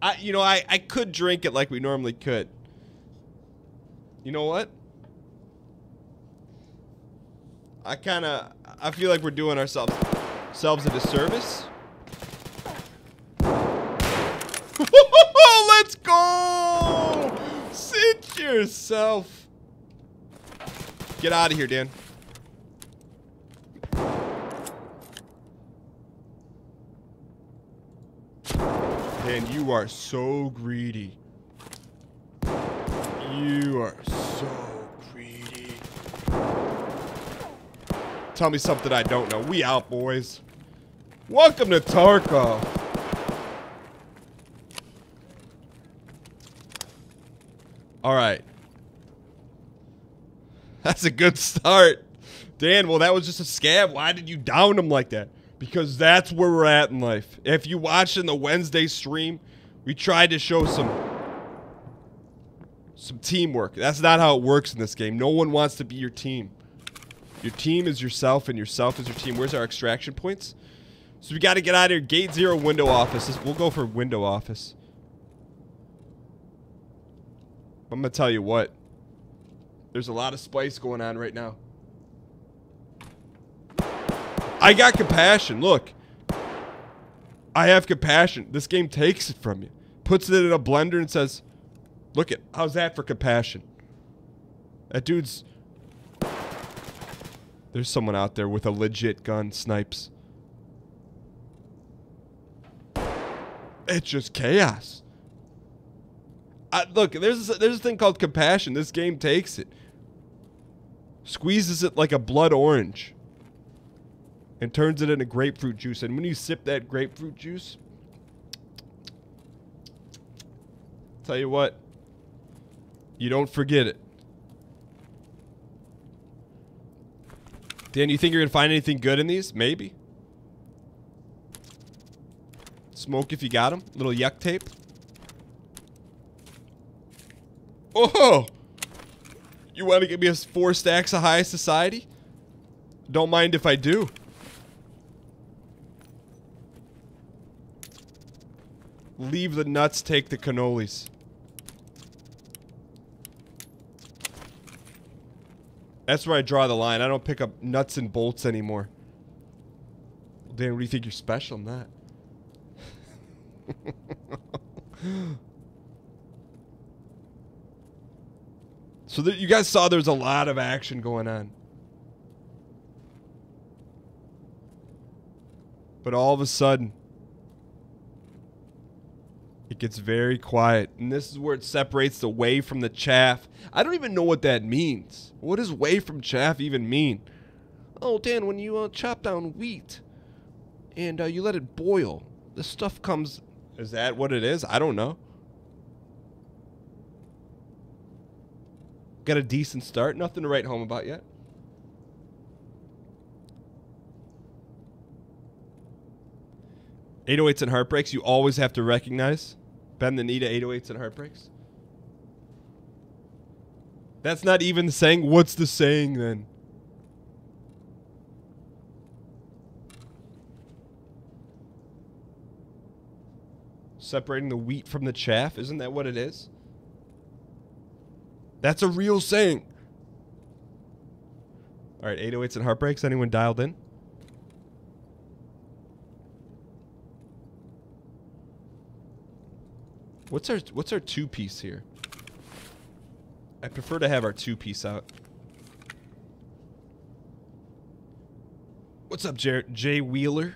I could drink it like we normally could. You know what? I feel like we're doing ourselves a disservice. Let's go! Sit yourself. Get out of here, Dan. Dan, you are so greedy. You are so greedy. Tell me something I don't know. We out, boys. Welcome to Tarkov. All right. That's a good start. Dan, well, that was just a scab. Why did you down him like that? Because that's where we're at in life. If you watched in the Wednesday stream, we tried to show some teamwork. That's not how it works in this game. No one wants to be your team. Your team is yourself, and yourself is your team. Where's our extraction points? So we got to get out of here. Gate 0, window office. We'll go for window office. I'm going to tell you what. There's a lot of spice going on right now. I got compassion. Look. I have compassion. This game takes it from you. Puts it in a blender and says, look it. How's that for compassion? That dude's... There's someone out there with a legit gun. Snipes. It's just chaos. Look, there's a thing called compassion. This game takes it. Squeezes it like a blood orange. And turns it into grapefruit juice. And when you sip that grapefruit juice, tell you what, you don't forget it. Dan, you think you're going to find anything good in these? Maybe. Smoke if you got them. Little yuck tape. Oh! You want to give me us 4 stacks of high society? Don't mind if I do. Leave the nuts, take the cannolis. That's where I draw the line. I don't pick up nuts and bolts anymore. Well, Dan, what do you think you're special in that? So you guys saw there's a lot of action going on. But all of a sudden, it gets very quiet. And this is where it separates the whey from the chaff. I don't even know what that means. What does whey from chaff even mean? Oh, Dan, when you chop down wheat and you let it boil, the stuff comes... Is that what it is? I don't know. Got a decent start. Nothing to write home about yet. .808s and heartbreaks, you always have to recognize. Bend the knee to 808s and heartbreaks. That's not even the saying. What's the saying then? Separating the wheat from the chaff. Isn't that what it is? That's a real saying. All right, 808s and heartbreaks. Anyone dialed in? What's our 2-piece here? I prefer to have our 2-piece out. What's up, Jay Wheeler?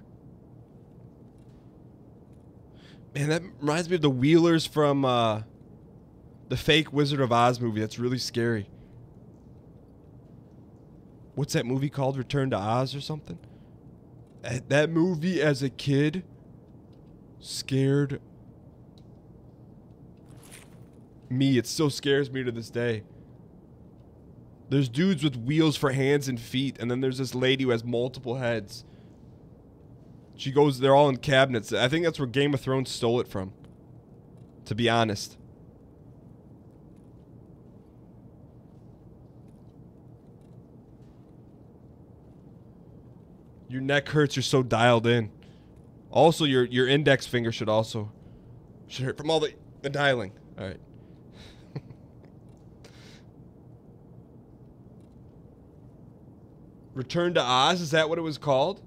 Man, that reminds me of the Wheelers from the fake Wizard of Oz movie. That's really scary. What's that movie called? Return to Oz or something? That movie as a kid scared me. It still scares me to this day. There's dudes with wheels for hands and feet, and then there's this lady who has multiple heads. She goes, they're all in cabinets. I think that's where Game of Thrones stole it from, to be honest. Your neck hurts, you're so dialed in. Also, your index finger should also Should hurt from all the dialing. All right. Return to Oz, is that what it was called?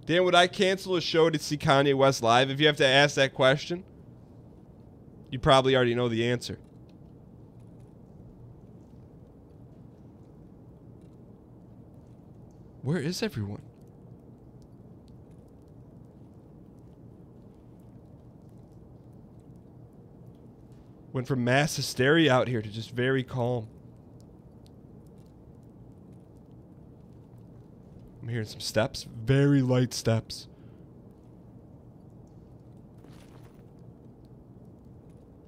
Dan, would I cancel a show to see Kanye West live? If you have to ask that question, you probably already know the answer. Where is everyone? Went from mass hysteria out here to just very calm. I'm hearing some steps. Very light steps.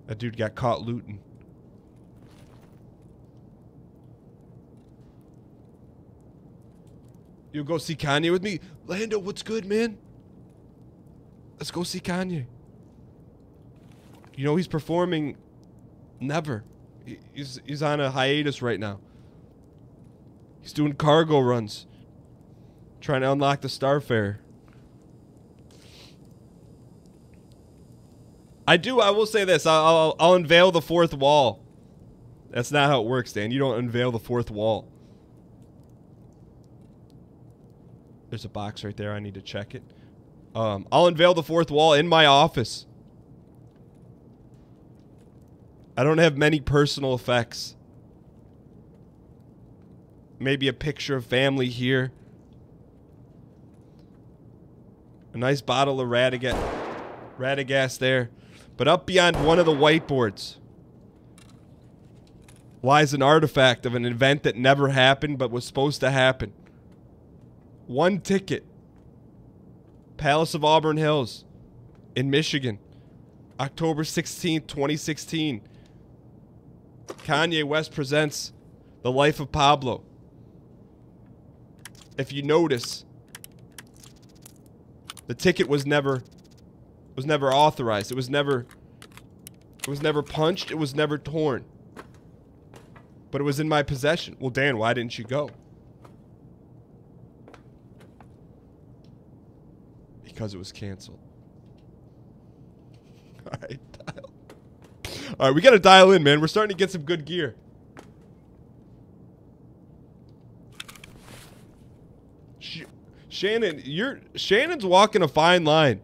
That dude got caught looting. You'll go see Kanye with me? Lando, what's good, man? Let's go see Kanye. You know he's performing. Never. He's on a hiatus right now. He's doing cargo runs. Trying to unlock the Starfarer. I will say this. I'll unveil the fourth wall. That's not how it works, Dan. You don't unveil the fourth wall. There's a box right there. I need to check it. I'll unveil the fourth wall in my office. I don't have many personal effects. Maybe a picture of family here. A nice bottle of Radagast there. But up beyond one of the whiteboards lies an artifact of an event that never happened but was supposed to happen. One ticket. Palace of Auburn Hills in Michigan. October 16th, 2016. Kanye West presents The Life of Pablo. If you notice, the ticket was never authorized. It was never punched. It was never torn. But it was in my possession. Well, Dan, why didn't you go? Because it was canceled. All right, dial. All right, we got to dial in, man. We're starting to get some good gear. Shannon's walking a fine line.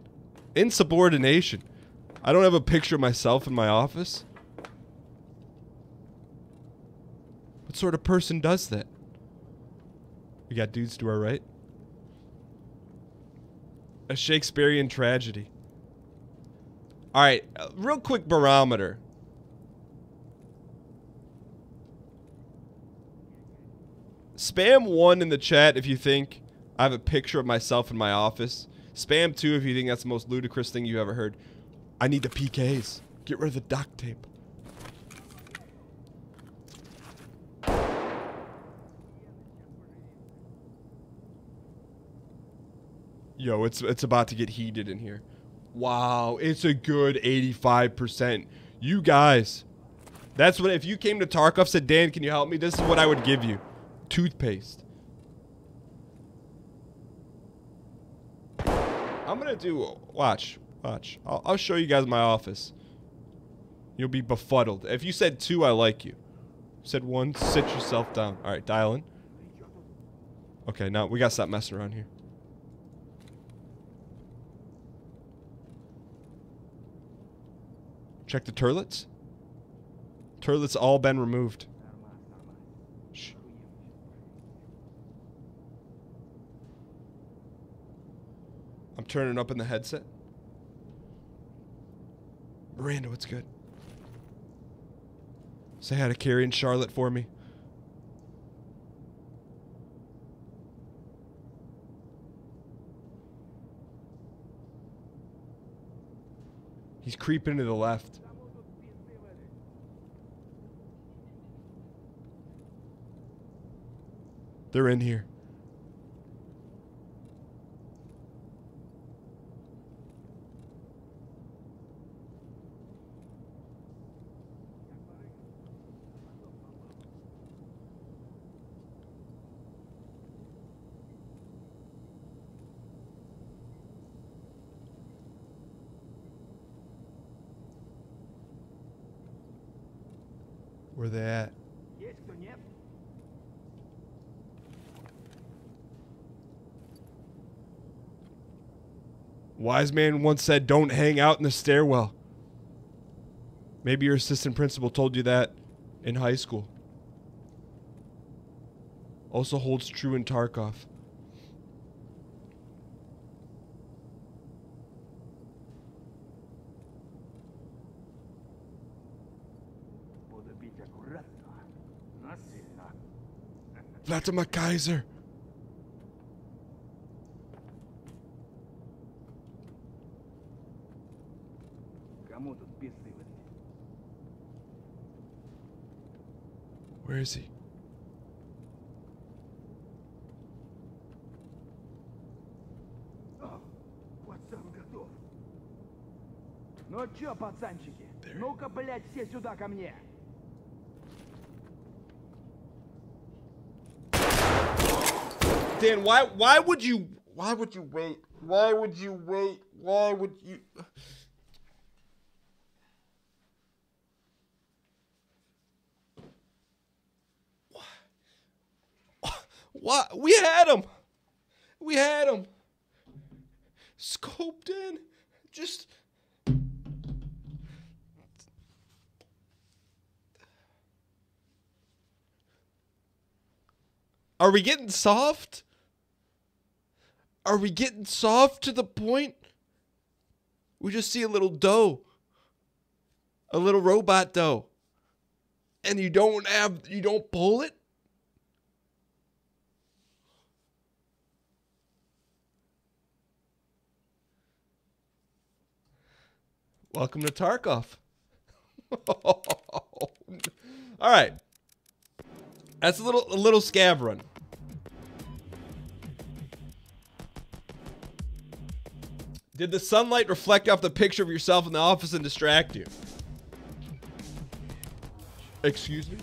Insubordination. I don't have a picture of myself in my office. What sort of person does that? We got dudes to our right. A Shakespearean tragedy. All right, real quick barometer. Spam 1 in the chat if you think I have a picture of myself in my office. Spam 2 if you think that's the most ludicrous thing you've ever heard. I need the PKs. Get rid of the duct tape. Yo, it's about to get heated in here. Wow, it's a good 85%. You guys, that's what, if you came to Tarkov, said, Dan, can you help me? This is what I would give you. Toothpaste. I'm gonna do, watch. I'll show you guys my office. You'll be befuddled. If you said 2, I like you. Said 1, sit yourself down. All right, dial in. Okay, now we gotta stop messing around here. Check the turlets. Turlets all been removed. Shh. I'm turning up in the headset. Miranda, what's good? Say hi to Carrie and Charlotte for me. He's creeping to the left. They're in here. Where they at? Wise man once said, don't hang out in the stairwell. Maybe your assistant principal told you that in high school. Also holds true in Tarkov. Latimer Kaiser. Where is he? Ну чё, пацанчики? Ну-ка, блядь, все сюда ко мне. Dan, why would you wait? Why would you wait? Why would you What? We had him. We had him. Scoped in. Just Are we getting soft? Are we getting soft to the point we just see a little doe? A little robot doe. And you don't pull it? Welcome to Tarkov. All right. That's a little scab run. Did the sunlight reflect off the picture of yourself in the office and distract you? Excuse me?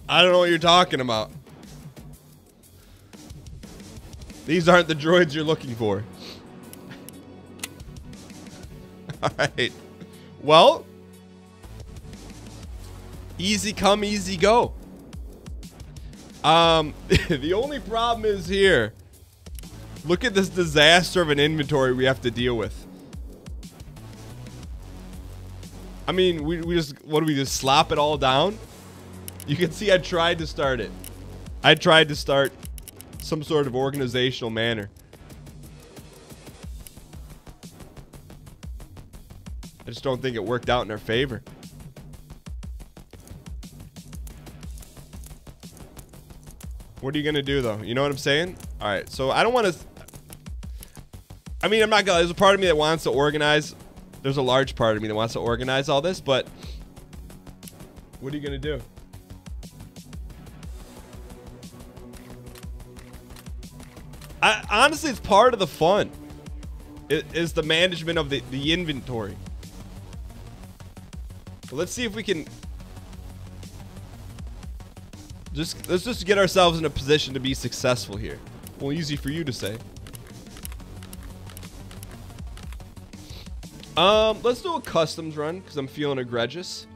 I don't know what you're talking about. These aren't the droids you're looking for. Alright. Well, easy come, easy go. The only problem is here. Look at this disaster of an inventory we have to deal with. I mean, we just, what do we just slop it all down? You can see I tried to start it. I tried to start some sort of organizational manner. I just don't think it worked out in our favor. What are you gonna do though? You know what I'm saying? All right, so I don't want to. I mean, I'm not gonna. There's a part of me that wants to organize. There's a large part of me that wants to organize all this, but what are you gonna do? Honestly, it's part of the fun. It is the management of the inventory. So let's see if we can. Let's just get ourselves in a position to be successful here. Well, easy for you to say. Let's do a customs run because I'm feeling egregious.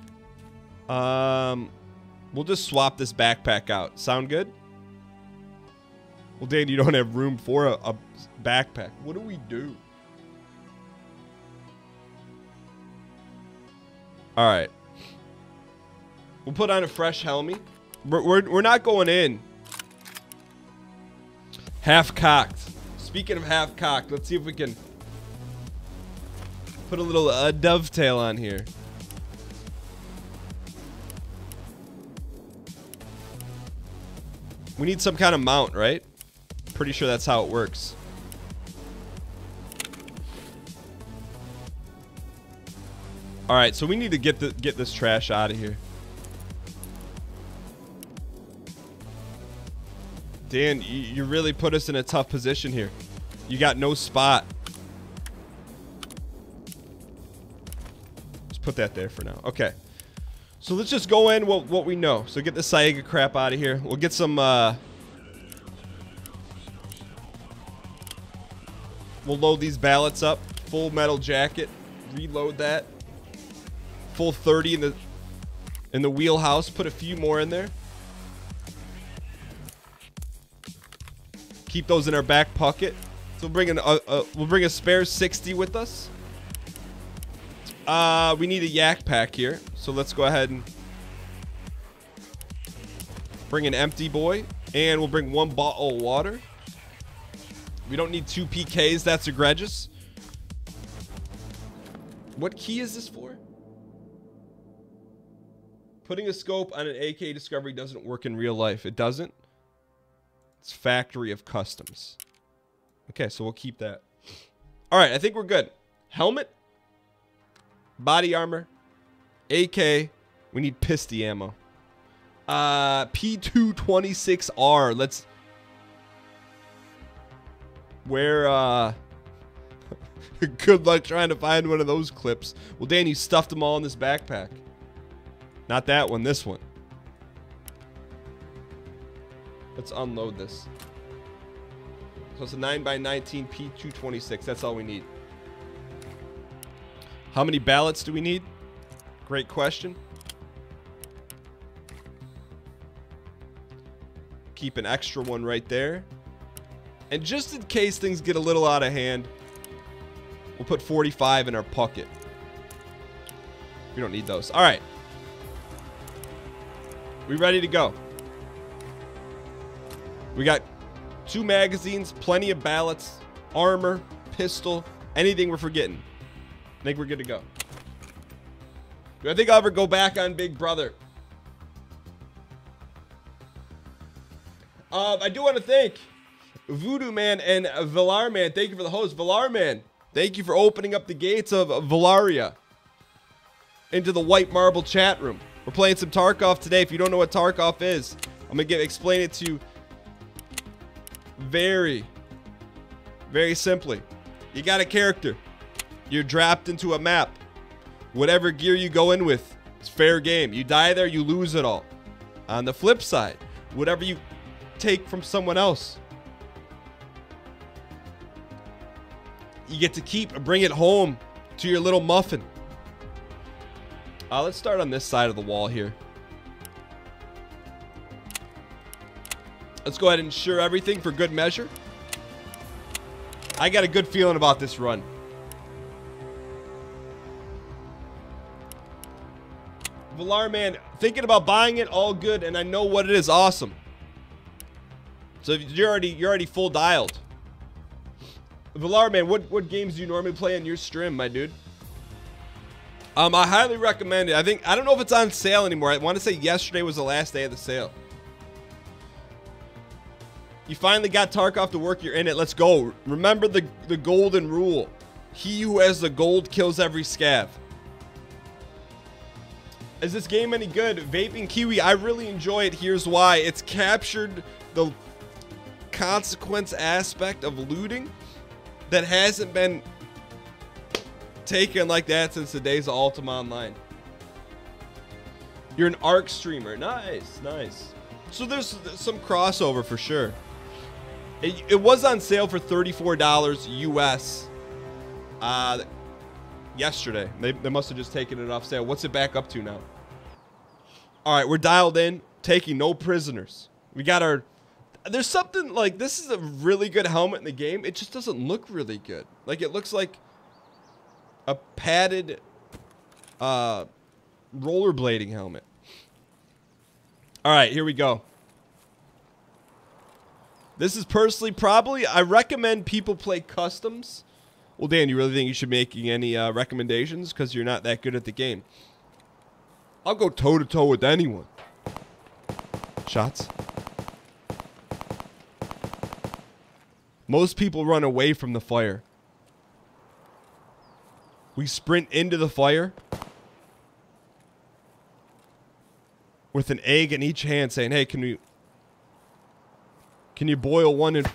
We'll just swap this backpack out. Sound good? Well, Dan, you don't have room for a backpack. What do we do? All right. We'll put on a fresh helmet. We're not going in half-cocked. Speaking of half-cocked, let's see if we can put a little dovetail on here. We need some kind of mount, right? Pretty sure that's how it works. All right, so we need to get this trash out of here. Dan, you really put us in a tough position here. You got no spot. Let's put that there for now. Okay. So let's just go in what we know. So get the Saiga crap out of here. We'll get some, we'll load these ballots up. Full metal jacket. Reload that. full 30 in the wheelhouse. Put a few more in there. Keep those in our back pocket. So we'll bring a spare 60 with us. We need a yak pack here, so let's go ahead and bring an empty boy, and we'll bring 1 bottle of water. We don't need 2 PKs. That's egregious. What key is this for? Putting a scope on an AK discovery doesn't work in real life. It doesn't. It's factory of customs. Okay, so we'll keep that. All right, I think we're good. Helmet, body armor, AK. We need pistol ammo. P226R. Let's. Where good luck trying to find one of those clips. Well, Dan, you stuffed them all in this backpack. Not that one, this one. Let's unload this. So it's a 9x19 P226. That's all we need. How many ballots do we need? Great question. Keep an extra one right there. And just in case things get a little out of hand, we'll put 45 in our pocket. We don't need those. All right. We ready to go? We got 2 magazines, plenty of ballots, armor, pistol, anything we're forgetting. I think we're good to go. Do I think I'll ever go back on Big Brother? I do want to thank Voodoo Man and Villar Man. Thank you for the host. Villar Man, thank you for opening up the gates of Villaria into the white marble chat room. We're playing some Tarkov today. If you don't know what Tarkov is, I'm going to explain it to you very, very simply. You got a character. You're dropped into a map. Whatever gear you go in with, it's fair game. You die there, you lose it all. On the flip side, whatever you take from someone else, you get to keep and bring it home to your little muffin. Let's start on this side of the wall here. Let's go ahead and ensure everything for good measure. I got a good feeling about this run. Villar Man, thinking about buying it, all good, and I know what it is. Awesome. So you're already full dialed. Villar Man, what games do you normally play in your stream, my dude? I highly recommend it. I don't know if it's on sale anymore. I want to say yesterday was the last day of the sale. You finally got Tarkov to work. You're in it. Let's go. Remember the golden rule. He who has the gold kills every scav. Is this game any good? Vaping Kiwi, I really enjoy it. Here's why. It's captured the consequence aspect of looting that hasn't been taken like that since the days of Ultima Online. You're an ARC streamer. Nice, nice. So there's some crossover for sure. It was on sale for $34 US yesterday. They must have just taken it off sale. What's it back up to now? All right, we're dialed in, taking no prisoners. We got our... There's something like, this is a really good helmet in the game. It just doesn't look really good. Like, it looks like a padded rollerblading helmet. All right, here we go. This is personally probably, I recommend people play customs. Well, Dan, you really think you should be making any recommendations? Because you're not that good at the game. I'll go toe-to-toe with anyone. Shots. Most people run away from the fire. We sprint into the fire with an egg in each hand saying, hey, can you boil one in...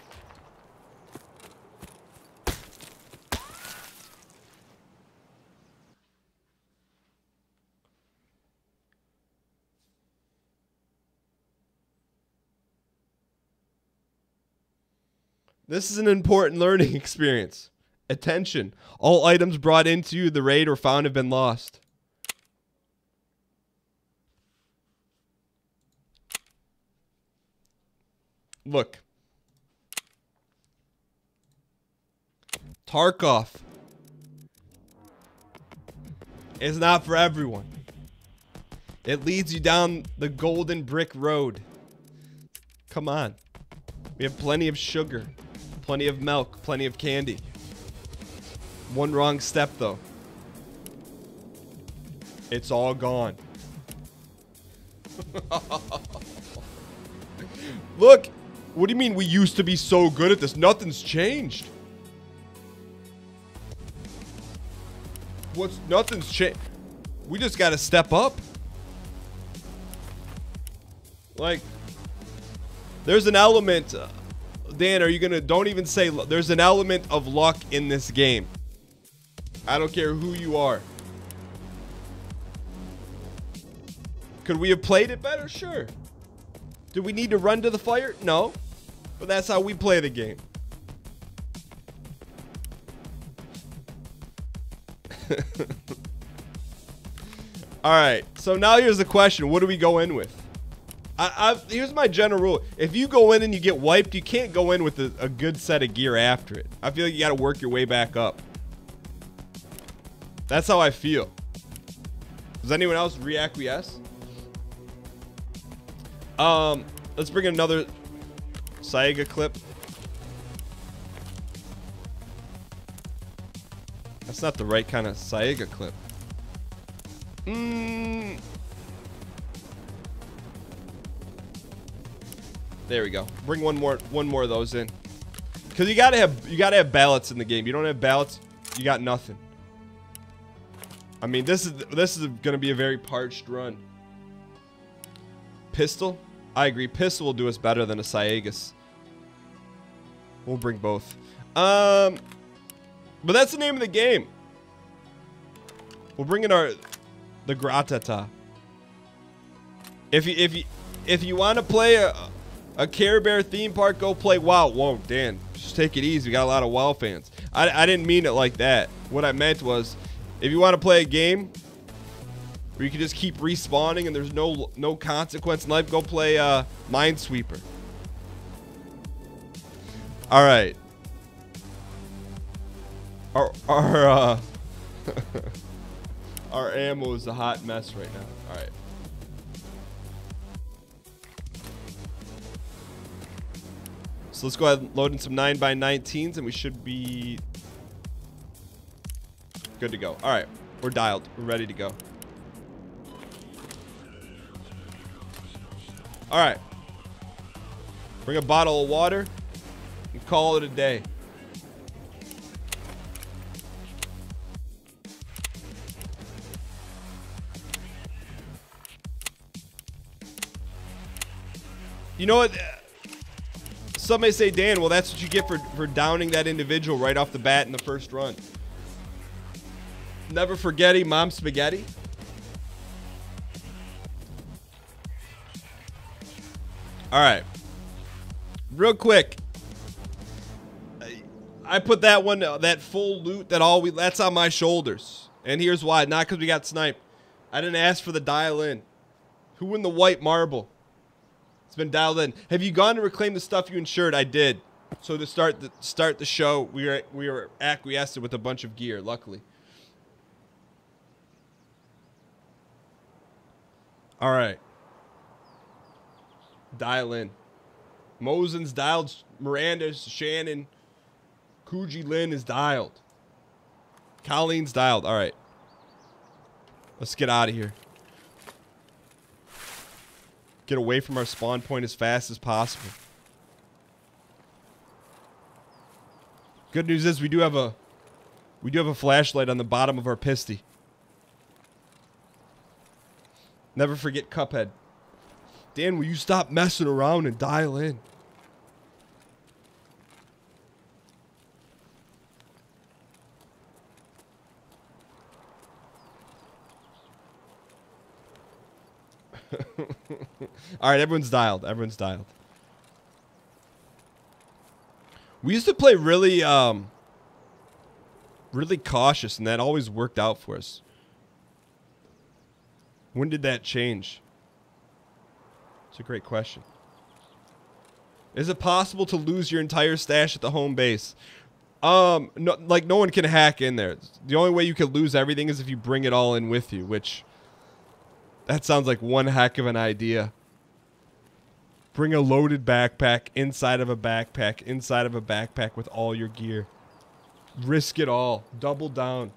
This is an important learning experience. Attention. All items brought into the raid or found have been lost. Look. Tarkov is not for everyone. It leads you down the golden brick road. Come on. We have plenty of sugar, plenty of milk, plenty of candy. One wrong step, though. It's all gone. Look, what do you mean we used to be so good at this? Nothing's changed. Nothing's changed. We just got to step up. Like, there's an element, Dan, are you gonna, don't even say, there's an element of luck in this game. I don't care who you are. Could we have played it better? Sure. Do we need to run to the fire? No. But that's how we play the game. Alright, so now here's the question. What do we go in with? Here's my general rule. If you go in and you get wiped, you can't go in with a good set of gear after it. I feel like you got to work your way back up. That's how I feel. Does anyone else reacquiesce? Let's bring in another Saiga clip. That's not the right kind of Saiga clip. There we go. Bring one more of those in. Cause you gotta have ballots in the game. You don't have ballots, you got nothing. I mean, this is gonna be a very parched run. Pistol? I agree. Pistol will do us better than a Saigas. We'll bring both. But that's the name of the game. We'll bring in the Gratata. If you want to play a Care Bear theme park, go play WoW. Whoa, Dan, just take it easy. We got a lot of WoW fans. I didn't mean it like that. What I meant was, if you want to play a game where you can just keep respawning and there's no consequence in life, go play Minesweeper. All right. Our our ammo is a hot mess right now. All right. So let's go ahead and load in some 9x19s and we should be good to go. All right, we're dialed. We're ready to go. All right. Bring a bottle of water and call it a day. You know what? Some may say, Dan, well, that's what you get for downing that individual right off the bat in the first run. Never forgetty, mom spaghetti. All right. Real quick. I put that one, that full loot, that's on my shoulders. And here's why. Not because we got sniped. I didn't ask for the dial in. Who won the white marble? It's been dialed in. Have you gone to reclaim the stuff you insured? I did. So to start the show, we were acquiesced with a bunch of gear, luckily. All right. Dial in. Mosen's dialed. Miranda's, Shannon, Kuji Lin is dialed. Colleen's dialed. All right. Let's get out of here. Get away from our spawn point as fast as possible. Good news is we do have a flashlight on the bottom of our pisty. Never forget Cuphead. Dan, will you stop messing around and dial in? All right, everyone's dialed. Everyone's dialed. We used to play really cautious, and that always worked out for us. When did that change? It's a great question. Is it possible to lose your entire stash at the home base? No, like no one can hack in there. The only way you can lose everything is if you bring it all in with you, which that sounds like one heck of an idea. Bring a loaded backpack inside of a backpack, inside of a backpack with all your gear. Risk it all. Double down.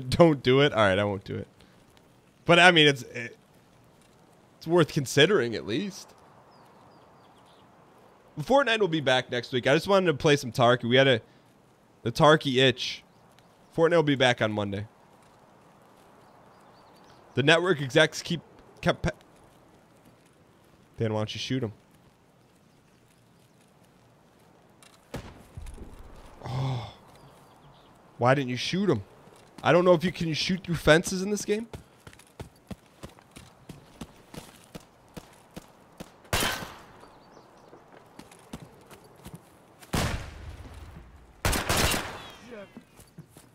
Don't do it. All right, I won't do it. But I mean, it's worth considering at least. Fortnite will be back next week. I just wanted to play some Tarky. We had the Tarky itch. Fortnite will be back on Monday. The network execs kept. Dan, why don't you shoot him? Oh, why didn't you shoot him? I don't know if you can shoot through fences in this game.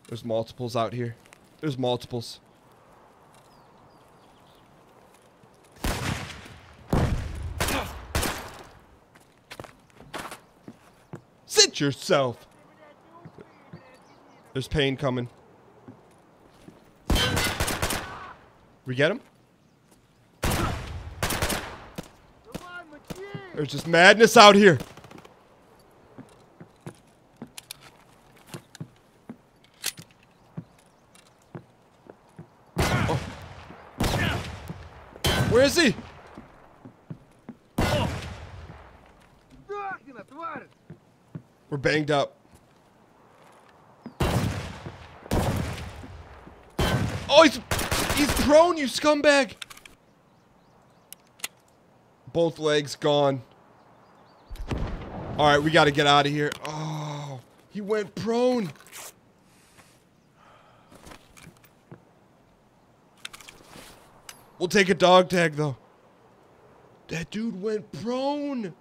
There's multiples out here. There's multiples. Sit yourself. There's pain coming. We get him? There's just madness out here. Oh. Where is he? We're banged up. Oh, he's prone, you scumbag. Both legs gone. All right, we got to get out of here. Oh, he went prone. We'll take a dog tag, though. That dude went prone.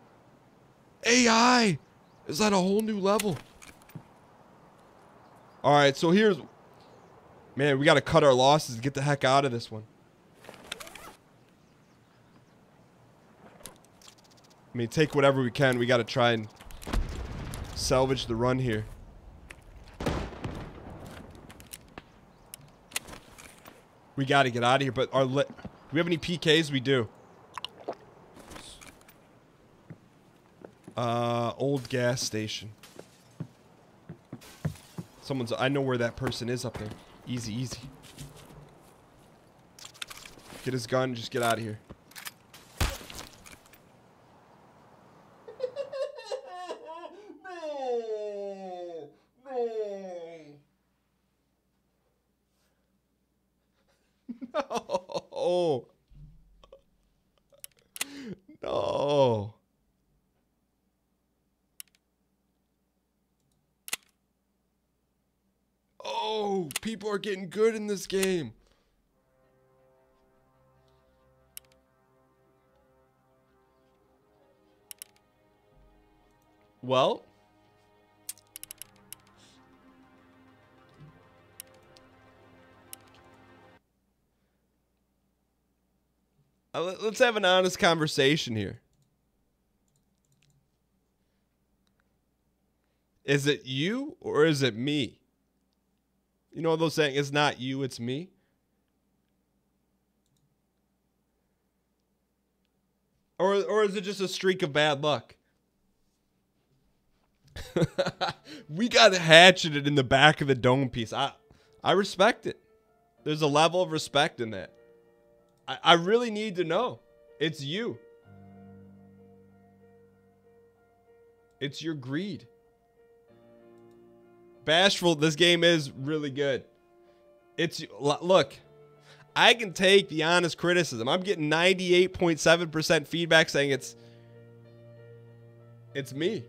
AI is at a whole new level. All right, so here's... Man, we got to cut our losses and get the heck out of this one. I mean, take whatever we can. We got to try and salvage the run here. We got to get out of here, but do we have any PKs? We do. Old gas station. I know where that person is up there. Easy, easy. Get his gun and just get out of here. No. No. No. Oh, people are getting good in this game. Well, let's have an honest conversation here. Is it you or is it me? You know those saying, it's not you, it's me? Or is it just a streak of bad luck? We got hatcheted in the back of the dome piece. I respect it. There's a level of respect in that. I really need to know. It's you. It's your greed. Bashful, this game is really good. Look, I can take the honest criticism. I'm getting 98.7% feedback saying it's me.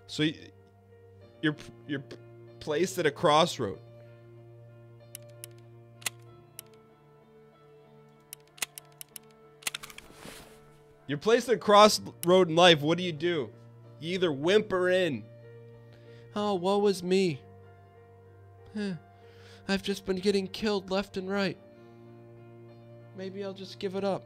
So you're placed at a crossroad. You're placed at a crossroad in life. What do? You either whimper in. Oh, woe is me. I've just been getting killed left and right. Maybe I'll just give it up.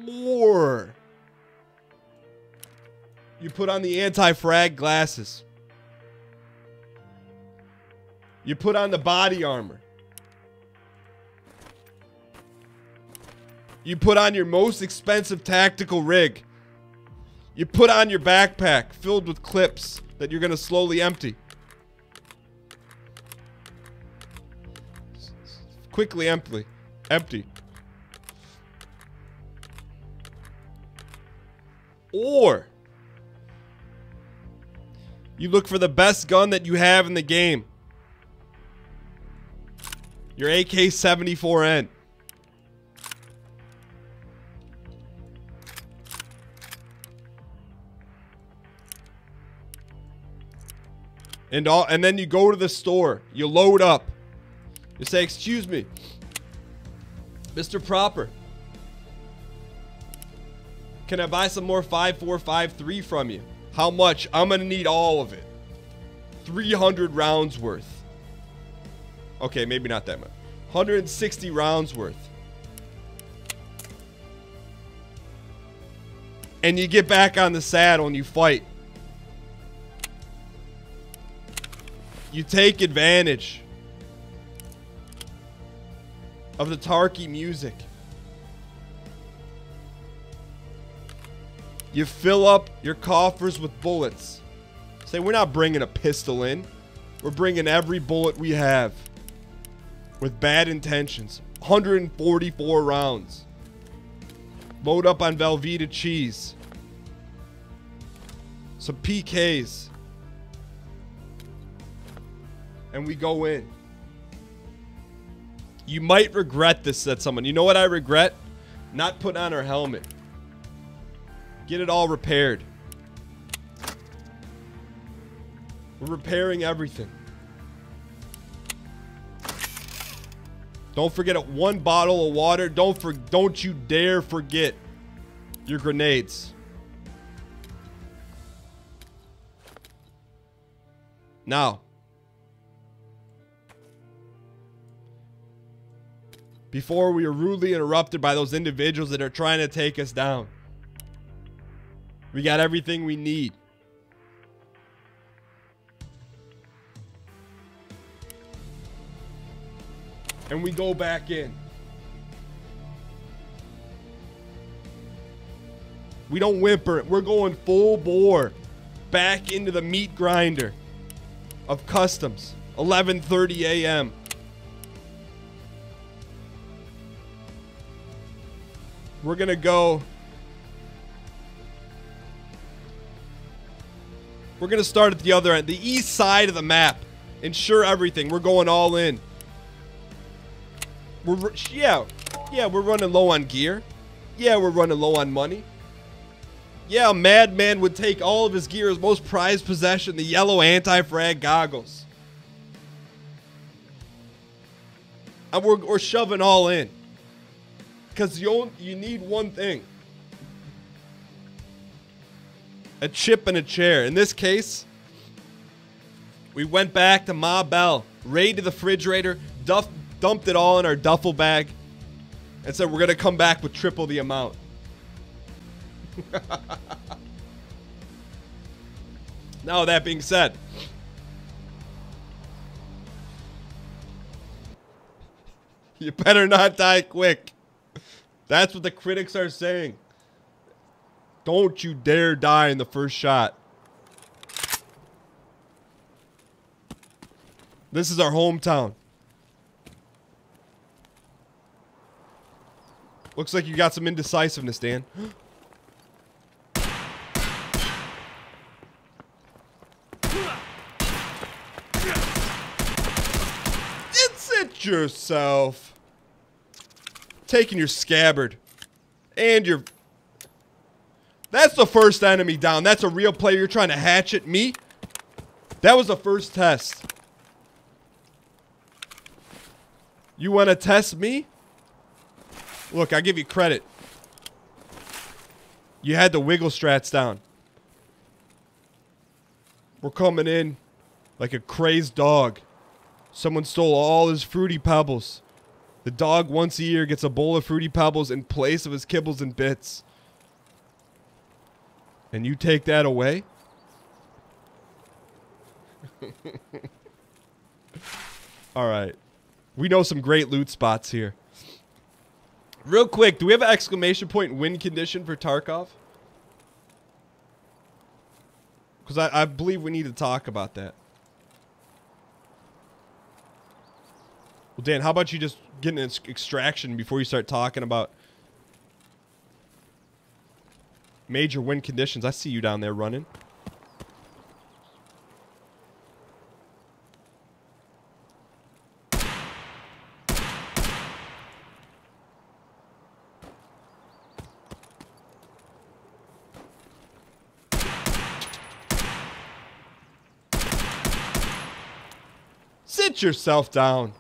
Or you put on the anti-frag glasses. You put on the body armor. You put on your most expensive tactical rig. You put on your backpack filled with clips that you're going to slowly empty. Quickly empty. Or you look for the best gun that you have in the game. Your AK-74N. And then you go to the store. You load up. You say, "Excuse me, Mr. Proper. Can I buy some more 5.453 from you? How much? I'm going to need all of it. 300 rounds worth." Okay, maybe not that much. 160 rounds worth. And you get back on the saddle and you fight. You take advantage of the Tarky music. You fill up your coffers with bullets. Say, we're not bringing a pistol in. We're bringing every bullet we have. With bad intentions. 144 rounds. Load up on Velveeta cheese. Some PKs. And we go in. You might regret this, said someone. You know what I regret? Not putting on our helmet. Get it all repaired. We're repairing everything. Don't forget it. 1 bottle of water. Don't you dare forget your grenades. Now, before we are rudely interrupted by those individuals that are trying to take us down, we got everything we need. And we go back in. We don't whimper. We're going full bore back into the meat grinder of customs. 11:30 a.m. We're gonna go. We're gonna start at the other end, the east side of the map. Ensure everything. We're going all in. Yeah, we're running low on gear. Yeah, we're running low on money. Yeah, a madman would take all of his gear, his most prized possession, the yellow anti-frag goggles. And we're shoving all in. Because you need one thing. A chip and a chair. In this case, we went back to Ma Bell, raided the refrigerator, dumped it all in our duffel bag, and said we're going to come back with triple the amount. Now, that being said, you better not die quick. That's what the critics are saying. Don't you dare die in the first shot. This is our hometown. Looks like you got some indecisiveness, Dan. Sit yourself. Taking your scabbard. And your... That's the first enemy down. That's a real player. You're trying to hatchet me? That was the first test. You want to test me? Look, I give you credit. You had the wiggle strats down. We're coming in like a crazed dog. Someone stole all his Fruity Pebbles. The dog once a year gets a bowl of Fruity Pebbles in place of his kibbles and bits. And you take that away? Alright. We know some great loot spots here. Real quick, do we have an exclamation point win condition for Tarkov? Because I believe we need to talk about that. Well, Dan, how about you just get an extraction before you start talking about major win conditions? I see you down there running. Sit yourself down.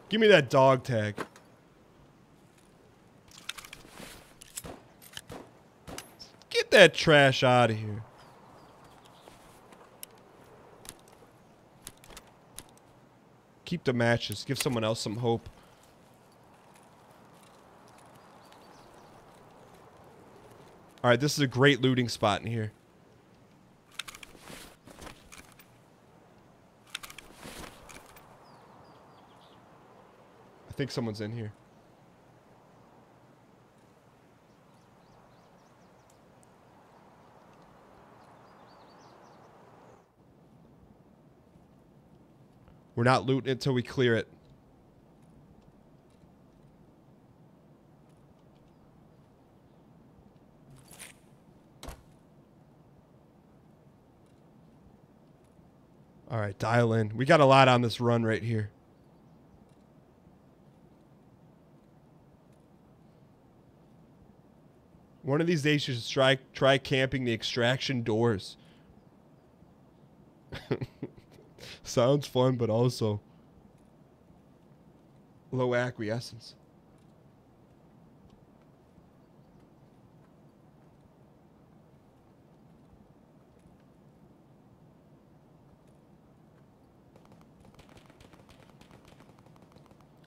Give me that dog tag. Get that trash out of here. Keep the matches. Give someone else some hope. Alright, this is a great looting spot in here. I think someone's in here. We're not looting until we clear it. Alright, dial in. We got a lot on this run right here. One of these days you should try camping the extraction doors. Sounds fun, but also low acquiescence.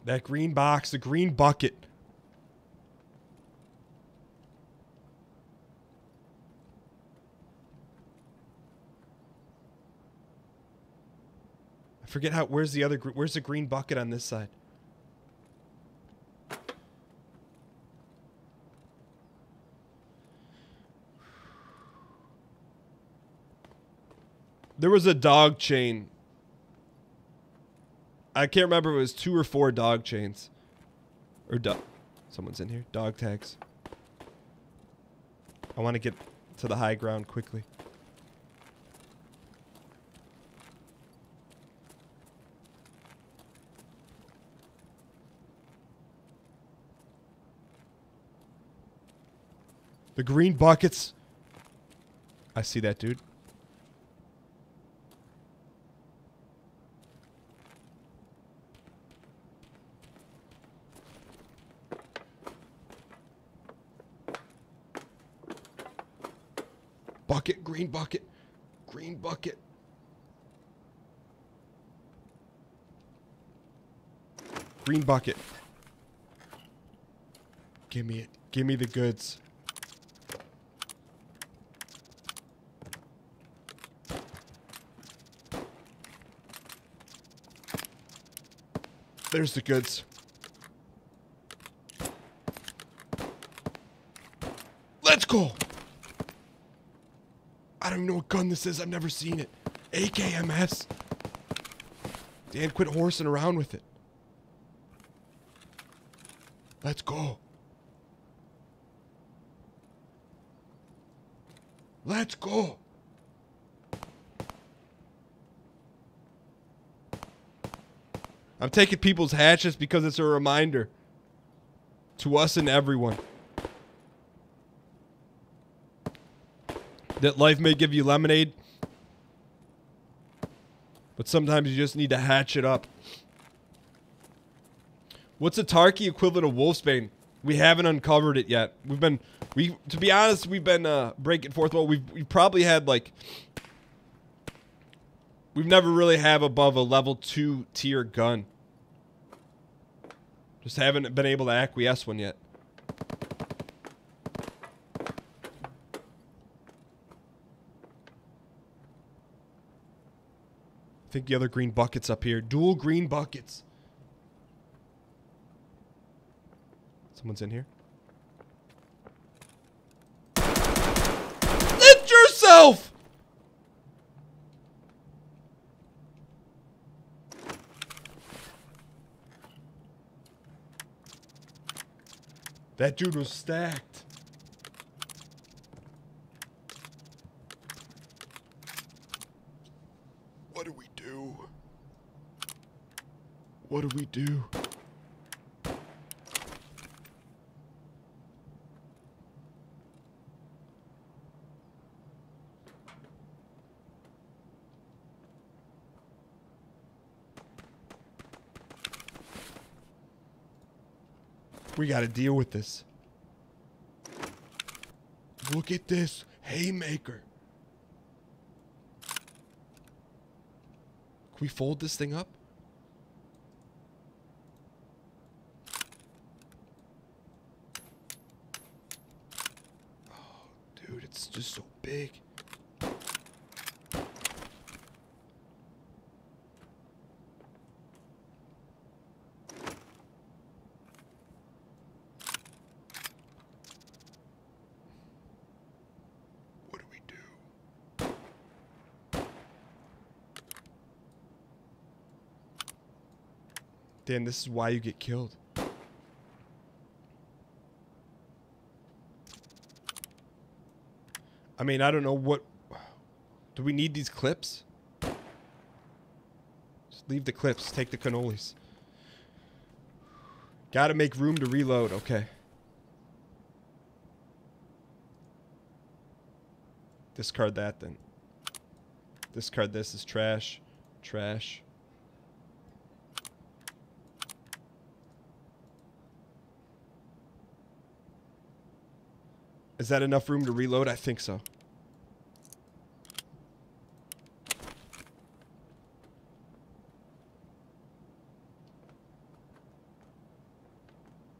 That green box, the green bucket. I forget how, where's the green bucket on this side? There was a dog chain. I can't remember if it was 2 or 4 dog chains. Or someone's in here. Dog tags. I want to get to the high ground quickly. The green buckets. I see that, dude. Bucket, green bucket, green bucket. Green bucket. Give me it. Give me the goods. There's the goods. Let's go. I don't even know what gun this is. I've never seen it. AKMS. Dan, quit horsing around with it. Let's go. Let's go. I'm taking people's hatches because it's a reminder to us and everyone. That life may give you lemonade, but sometimes you just need to hatch it up. What's a Tarky equivalent of Wolfsbane? We haven't uncovered it yet. To be honest, we've been breaking forth. Well, we've probably had like, we've never really have above a level 2 tier gun. Just haven't been able to acquiesce one yet. I think the other green bucket's up here. Dual green buckets. Someone's in here. Lift yourself! That dude was stacked. What do we do? What do we do? We gotta deal with this. Look at this haymaker. Can we fold this thing up? Oh, dude, it's just so big. Dan, this is why you get killed. I mean, I don't know what... Do we need these clips? Just leave the clips. Take the cannolis. Gotta make room to reload. Okay. Discard that then. Discard this as trash. Trash. Is that enough room to reload? I think so.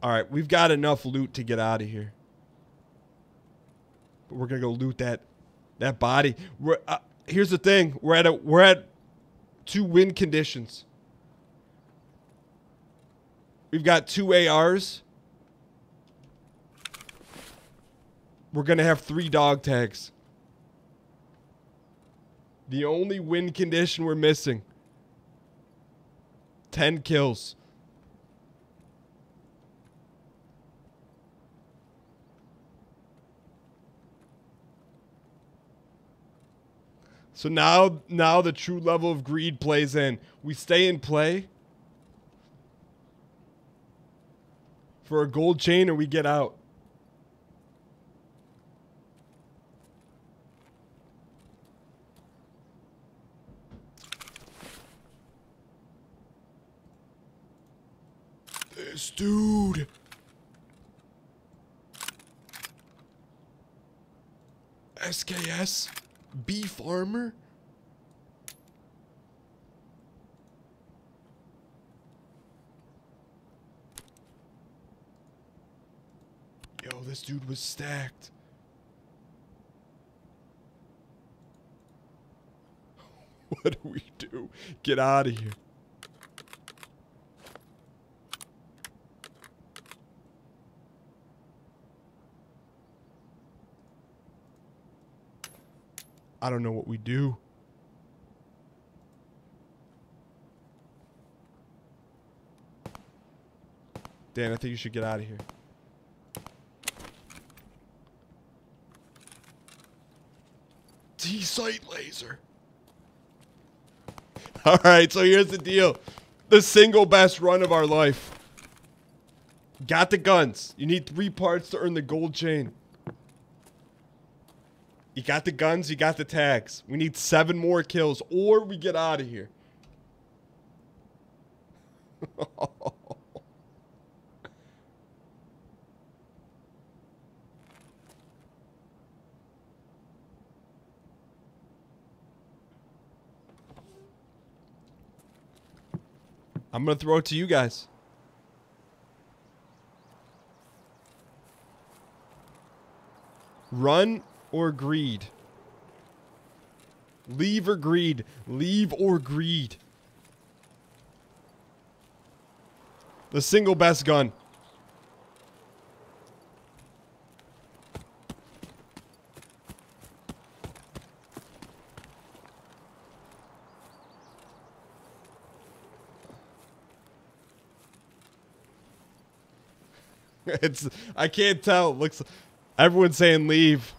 Alright, we've got enough loot to get out of here. But we're gonna go loot that body. Here's the thing. We're at 2 win conditions. We've got 2 ARs. We're going to have 3 dog tags. The only win condition we're missing. 10 kills. So now the true level of greed plays in. We stay in play for a gold chain or we get out. This dude. SKS? Bee farmer? Yo, this dude was stacked. What do we do? Get out of here. I don't know what we do. Dan, I think you should get out of here. T-sight laser. Alright, so here's the deal. The single best run of our life. Got the guns. You need 3 parts to earn the gold chain. You got the guns, you got the tags. We need 7 more kills or we get out of here. I'm going to throw it to you guys. Run or greed? Leave or greed? Leave or greed? The single best gun. I can't tell. It looks, everyone's saying leave.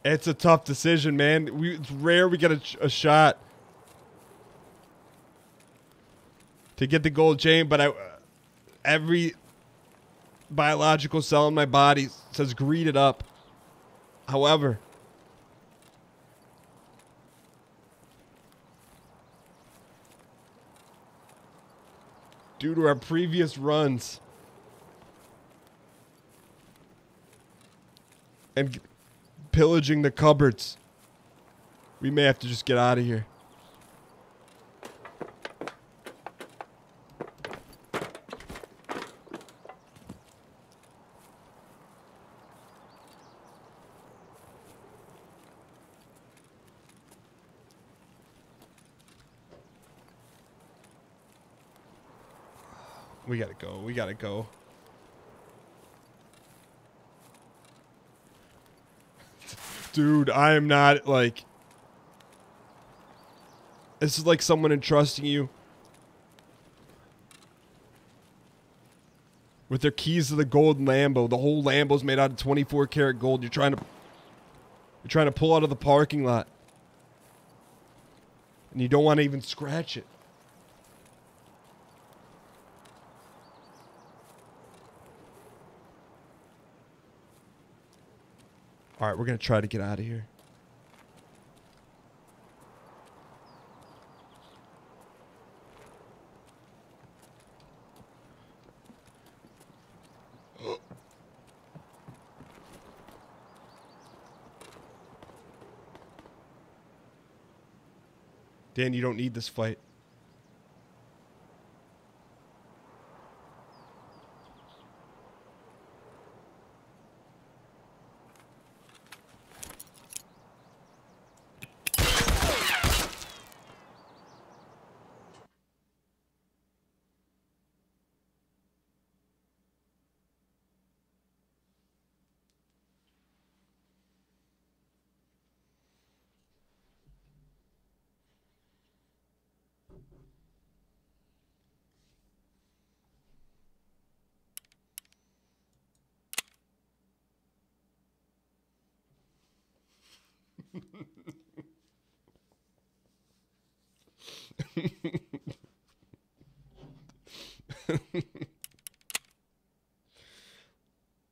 It's a tough decision, man. It's rare we get a shot to get the gold chain, but every biological cell in my body says greed it up. However, due to our previous runs and pillaging the cupboards, we may have to just get out of here. We gotta go. We gotta go. Dude, I am not like... This is like someone entrusting you with their keys to the gold Lambo. The whole Lambo's made out of 24 karat gold. You're trying to pull out of the parking lot. And you don't want to even scratch it. All right, we're going to try to get out of here. Dan, you don't need this fight.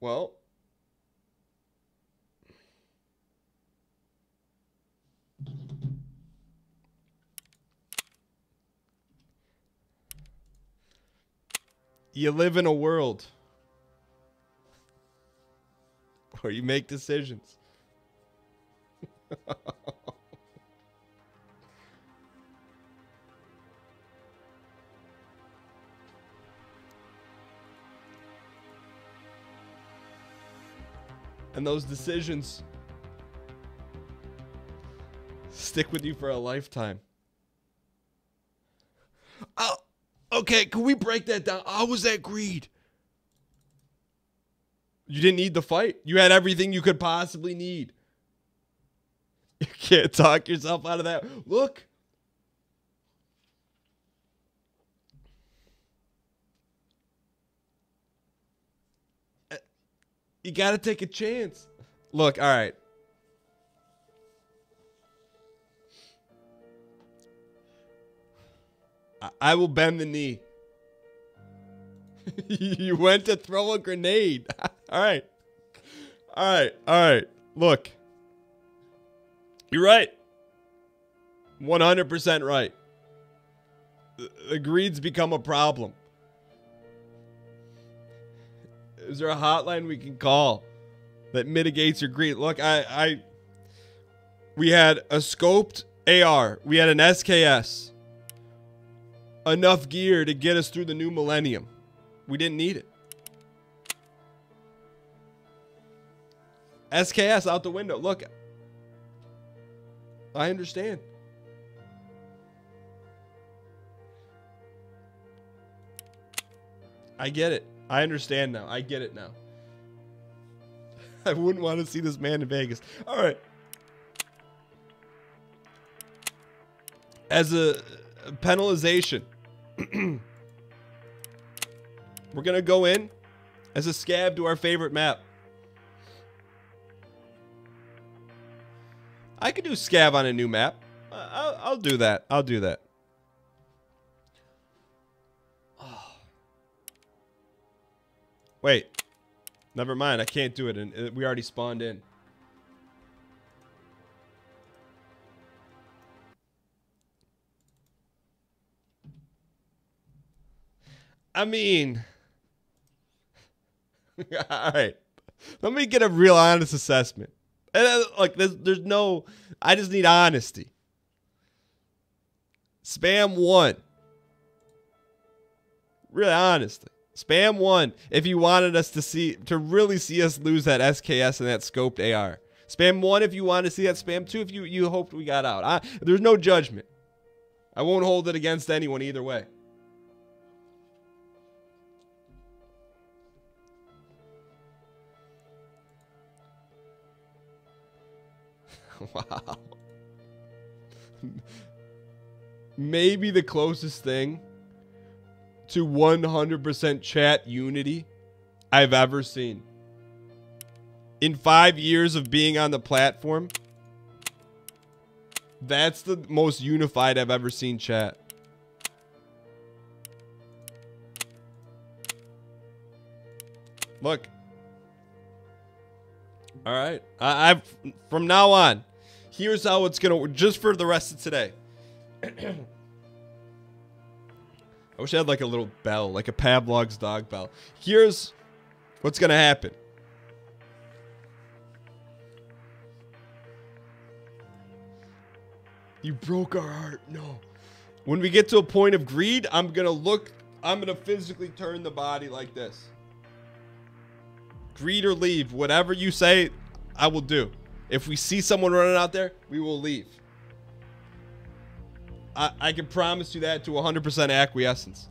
Well, you live in a world where you make decisions. And those decisions stick with you for a lifetime. Oh, okay, can we break that down? How was that greed? You didn't need the fight. You had everything you could possibly need. You can't talk yourself out of that. Look. You got to take a chance. Look, all right. I will bend the knee. You went to throw a grenade. All right. All right. All right. Look. You're right. 100% right. The greed's become a problem. Is there a hotline we can call that mitigates your greed? Look, we had a scoped AR. We had an SKS. Enough gear to get us through the new millennium. We didn't need it. SKS out the window. Look. I understand. I get it. I understand now. I get it now. I wouldn't want to see this man in Vegas. All right. As a penalization, we're going to go in as a scab to our favorite map. I could do scav on a new map. I'll do that. I'll do that. Oh. Wait. Never mind. I can't do it. And we already spawned in. I mean. All right. Let me get a real honest assessment. And like, there's no, I just need honesty. Spam 1. Really honestly. Spam 1 if you wanted us to really see us lose that SKS and that scoped AR. Spam 1 if you want to see that. Spam 2 if you hoped we got out. There's no judgment. I won't hold it against anyone either way. Wow. Maybe the closest thing to 100% chat unity I've ever seen. In 5 years of being on the platform, that's the most unified I've ever seen chat. Look. All right. I've from now on, here's how it's going to work just for the rest of today. I wish I had like a little bell, like a Pavlov's dog bell. Here's what's going to happen. You broke our heart. No. When we get to a point of greed, I'm going to physically turn the body like this. Greed or leave. Whatever you say, I will do. If we see someone running out there, we will leave. I can promise you that to 100% acquiescence.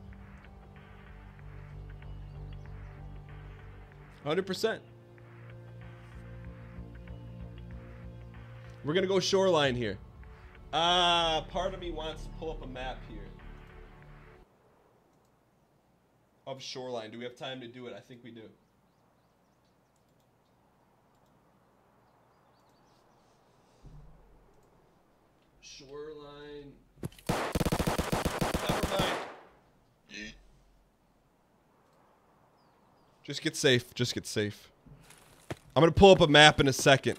100%. We're going to go shoreline here. Part of me wants to pull up a map here. Of shoreline. Do we have time to do it? I think we do. Shoreline. Never mind. Just get safe. Just get safe. I'm going to pull up a map in a second.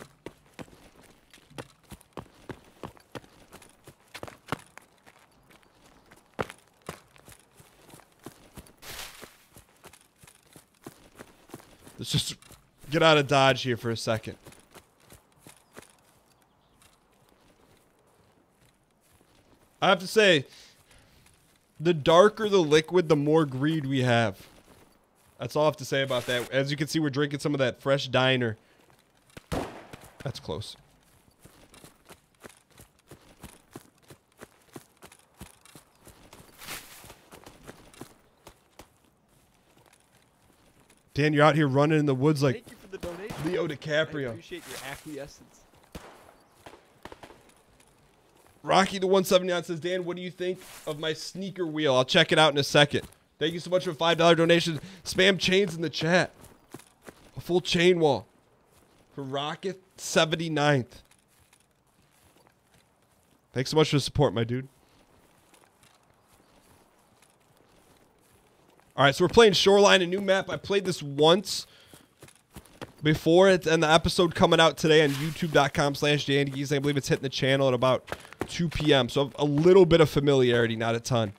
Let's just get out of Dodge here for a second. I have to say, the darker the liquid, the more greed we have. That's all I have to say about that. As you can see, we're drinking some of that fresh diner. That's close. Dan, you're out here running in the woods like Thank you for the donation. Leo DiCaprio. I appreciate your acquiescence. Rocky the 179 says, Dan, what do you think of my sneaker wheel? I'll check it out in a second. Thank you so much for a $5 donation. Spam chains in the chat. A full chain wall. For Rocket 79th. Thanks so much for the support, my dude. All right, so we're playing Shoreline, a new map. I played this once before it, and the episode coming out today on youtube.com/Dan Gheesling. I believe it's hitting the channel at about 2 p.m. So a little bit of familiarity, not a ton.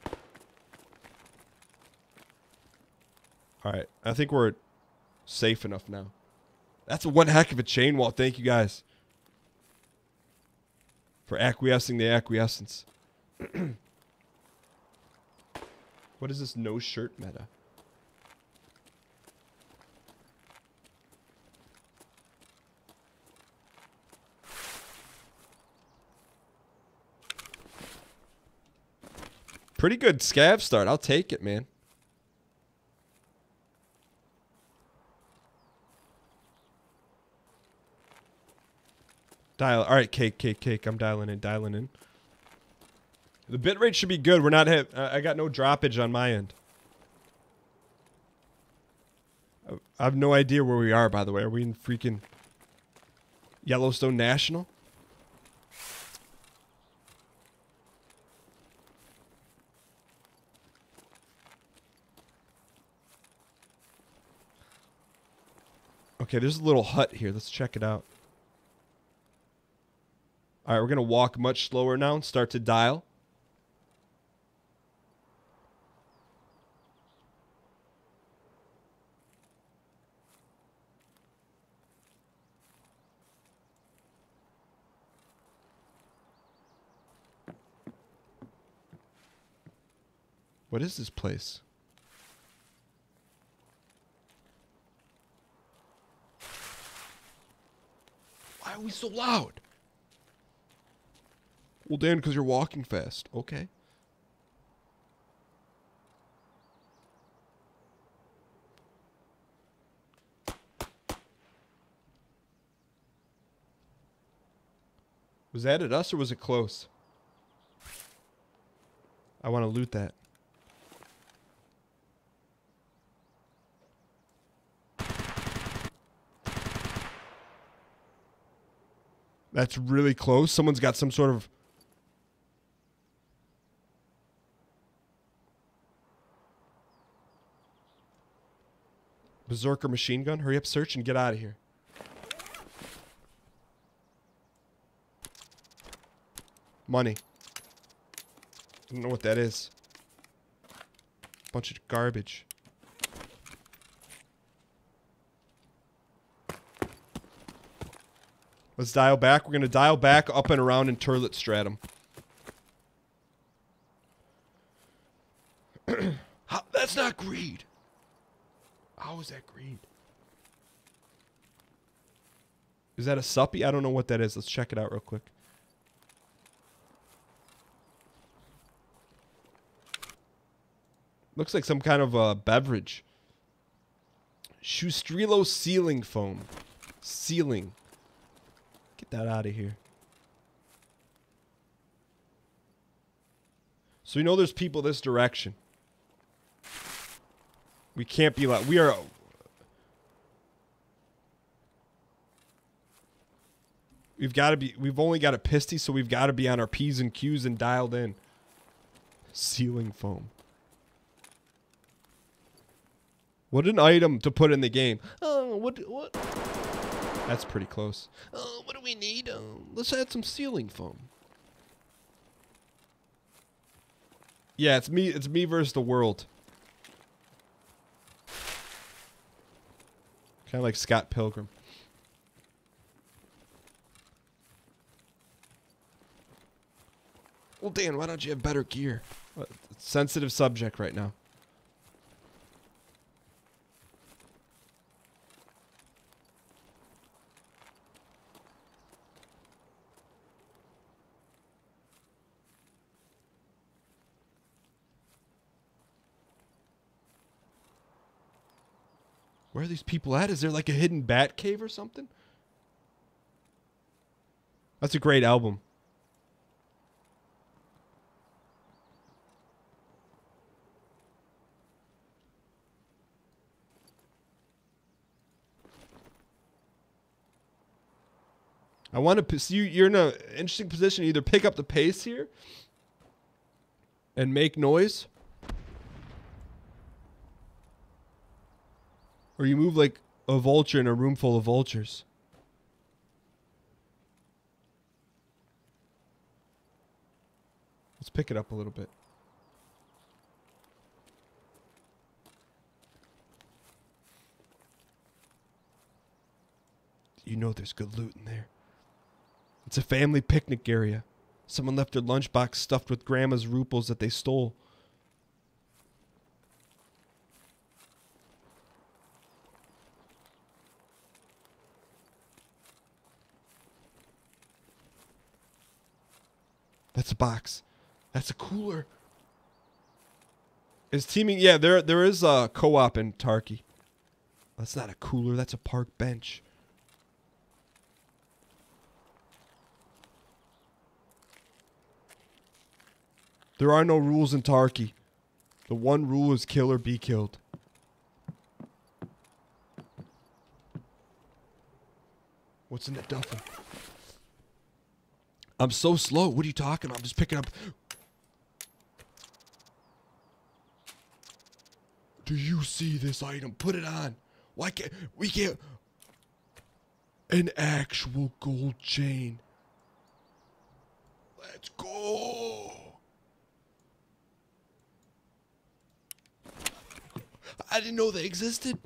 All right, I think we're safe enough now. That's one heck of a chain wall. Thank you guys for acquiescing the acquiescence. What is this no shirt meta? Pretty good scav start. I'll take it, man. Dial. All right, cake. I'm dialing in. The bitrate should be good. We're not hit. I got no droppage on my end. I have no idea where we are, by the way. Are we in freaking Yellowstone National? Okay, there's a little hut here. Let's check it out. All right, we're going to walk much slower now and start to dial. What is this place? Why are we so loud? Well, Dan, because you're walking fast. Okay. Was that at us or was it close? I want to loot that. That's really close. Someone's got some sort of... Berserker machine gun. Hurry up, search, and get out of here. Money. I don't know what that is. Bunch of garbage. Let's dial back. We're going to dial back up and around in Turlet Stratum. That's not greed. How is that greed? Is that a suppy? I don't know what that is. Let's check it out real quick. Looks like some kind of beverage. Schustrilo ceiling foam. Ceiling. Get that out of here. So we know there's people this direction. We can't be like... We are... We've got to be... We've only got a pisty, so we've got to be on our P's and Q's and dialed in. Ceiling foam. What an item to put in the game. Oh, what? That's pretty close. Oh, what do we need? Let's add some ceiling foam. Yeah, it's me. It's me versus the world. Kind of like Scott Pilgrim. Well, Dan, why don't you have better gear? Sensitive subject right now. Where are these people at? Is there like a hidden bat cave or something? That's a great album. I want to see you're in an interesting position to either pick up the pace here and make noise, Or you move like a vulture in a room full of vultures. Let's pick it up a little bit. You know there's good loot in there. It's a family picnic area. Someone left their lunchbox stuffed with grandma's ruples that they stole. That's a box. That's a cooler. Is teaming? Yeah, there is a co-op in Tarkov. That's not a cooler. That's a park bench. There are no rules in Tarkov. The one rule is kill or be killed. What's in that duffel? I'm so slow. What are you talking about? I'm just picking up. Do you see this item? Put it on. Why can't we get an actual gold chain? Let's go. I didn't know they existed.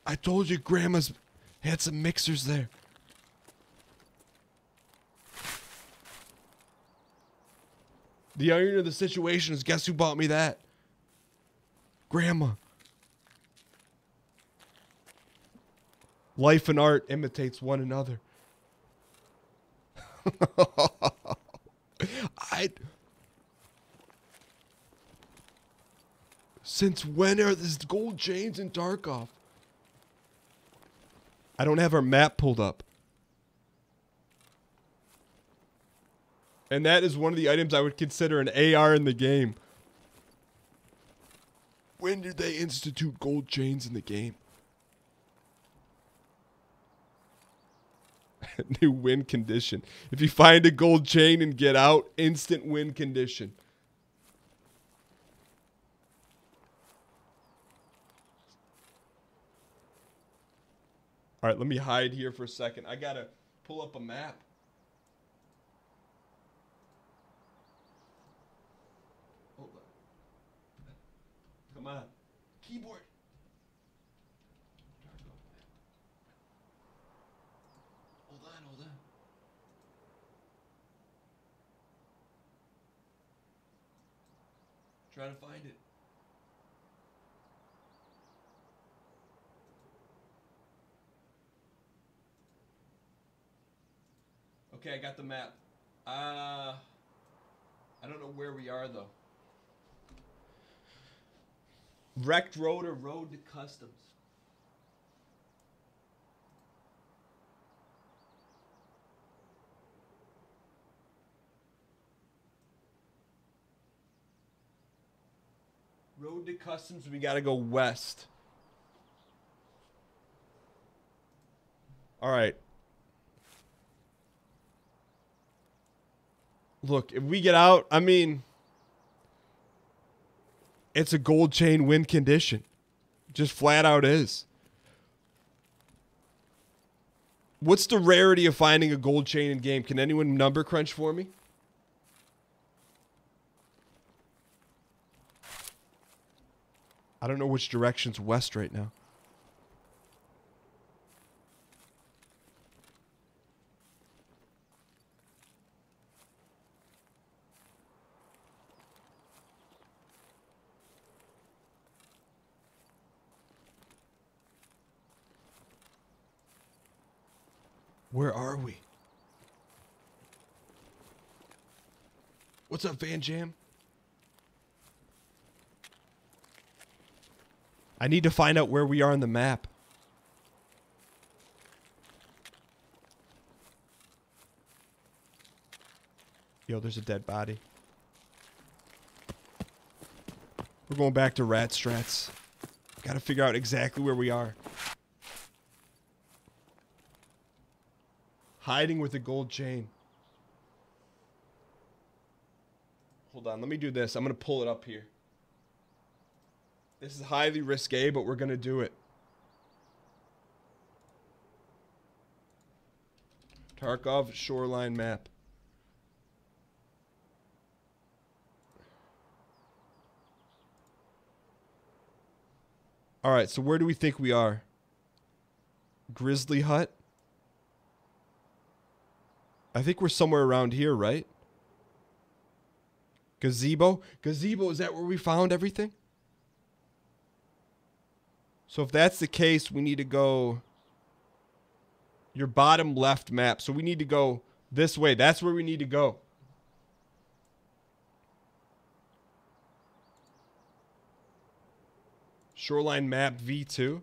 I told you grandma's had some mixers there. The irony of the situation is, guess who bought me that? Grandma. Life and art imitates one another. Since when are these gold chains in Tarkov? I don't have our map pulled up. And that is one of the items I would consider an AR in the game. When did they institute gold chains in the game? New win condition. If you find a gold chain and get out, instant win condition. All right, let me hide here for a second. I gotta pull up a map. Hold on. Come on. Keyboard. Hold on, hold on. Try to find it. Okay, I got the map. I don't know where we are, though. Wrecked road or road to customs? Road to customs, we gotta go west. All right. Look, if we get out, I mean, it's a gold chain win condition. Just flat out is. What's the rarity of finding a gold chain in game? Can anyone number crunch for me? I don't know which direction's west right now. Where are we? What's up, Van Jam? I need to find out where we are on the map. Yo, there's a dead body. We're going back to rat strats. Gotta figure out exactly where we are. Hiding with a gold chain. Hold on, let me do this. I'm gonna pull it up here. This is highly risque, but we're going to do it. Tarkov shoreline map. All right, so where do we think we are? Grizzly hut? I think we're somewhere around here, right? Gazebo? Gazebo, is that where we found everything? So if that's the case, we need to go your bottom left map. So we need to go this way. That's where we need to go. Shoreline map V2.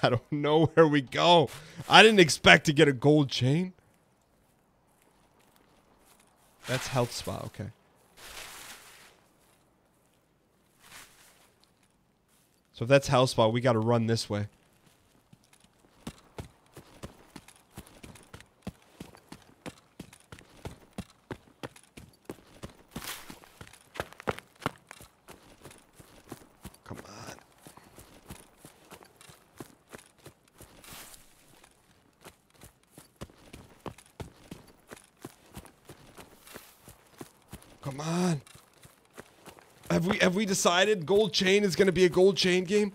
I don't know where we go. I didn't expect to get a gold chain. That's health spa, okay. So if that's health spa, we got to run this way. Come on. Come on. Have we decided gold chain is going to be a gold chain game?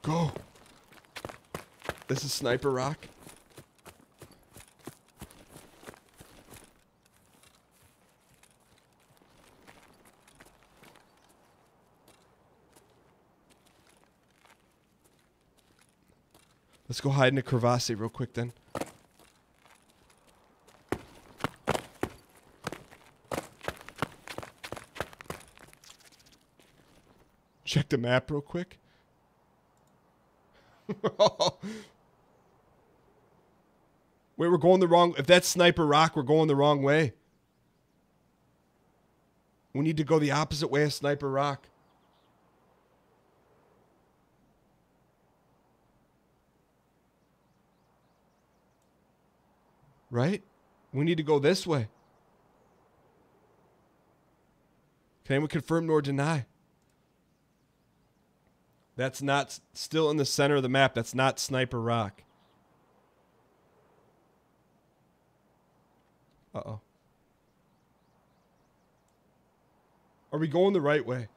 Go. This is Sniper Rock. Let's go hide in a crevasse real quick then. Check the map real quick. Wait, we're going the wrong... If that's Sniper Rock, we're going the wrong way. We need to go the opposite way of Sniper Rock. Right? We need to go this way. Can anyone confirm nor deny? That's not still in the center of the map. That's not Sniper Rock. Uh-oh. Are we going the right way?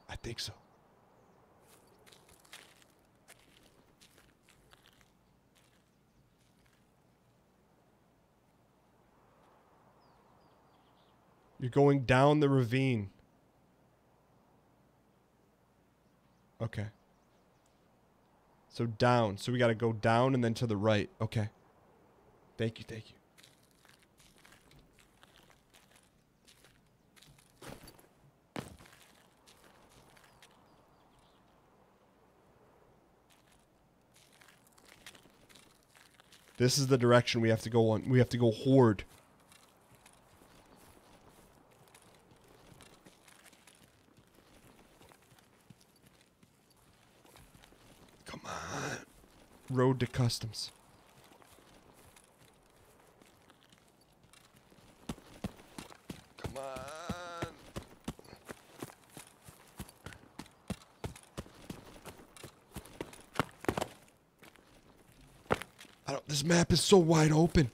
I think so. You're going down the ravine. Okay. So down. So we got to go down and then to the right. Okay. Thank you, thank you. This is the direction we have to go on. We have to go horde. Come on. Road to customs. Come on. This map is so wide open.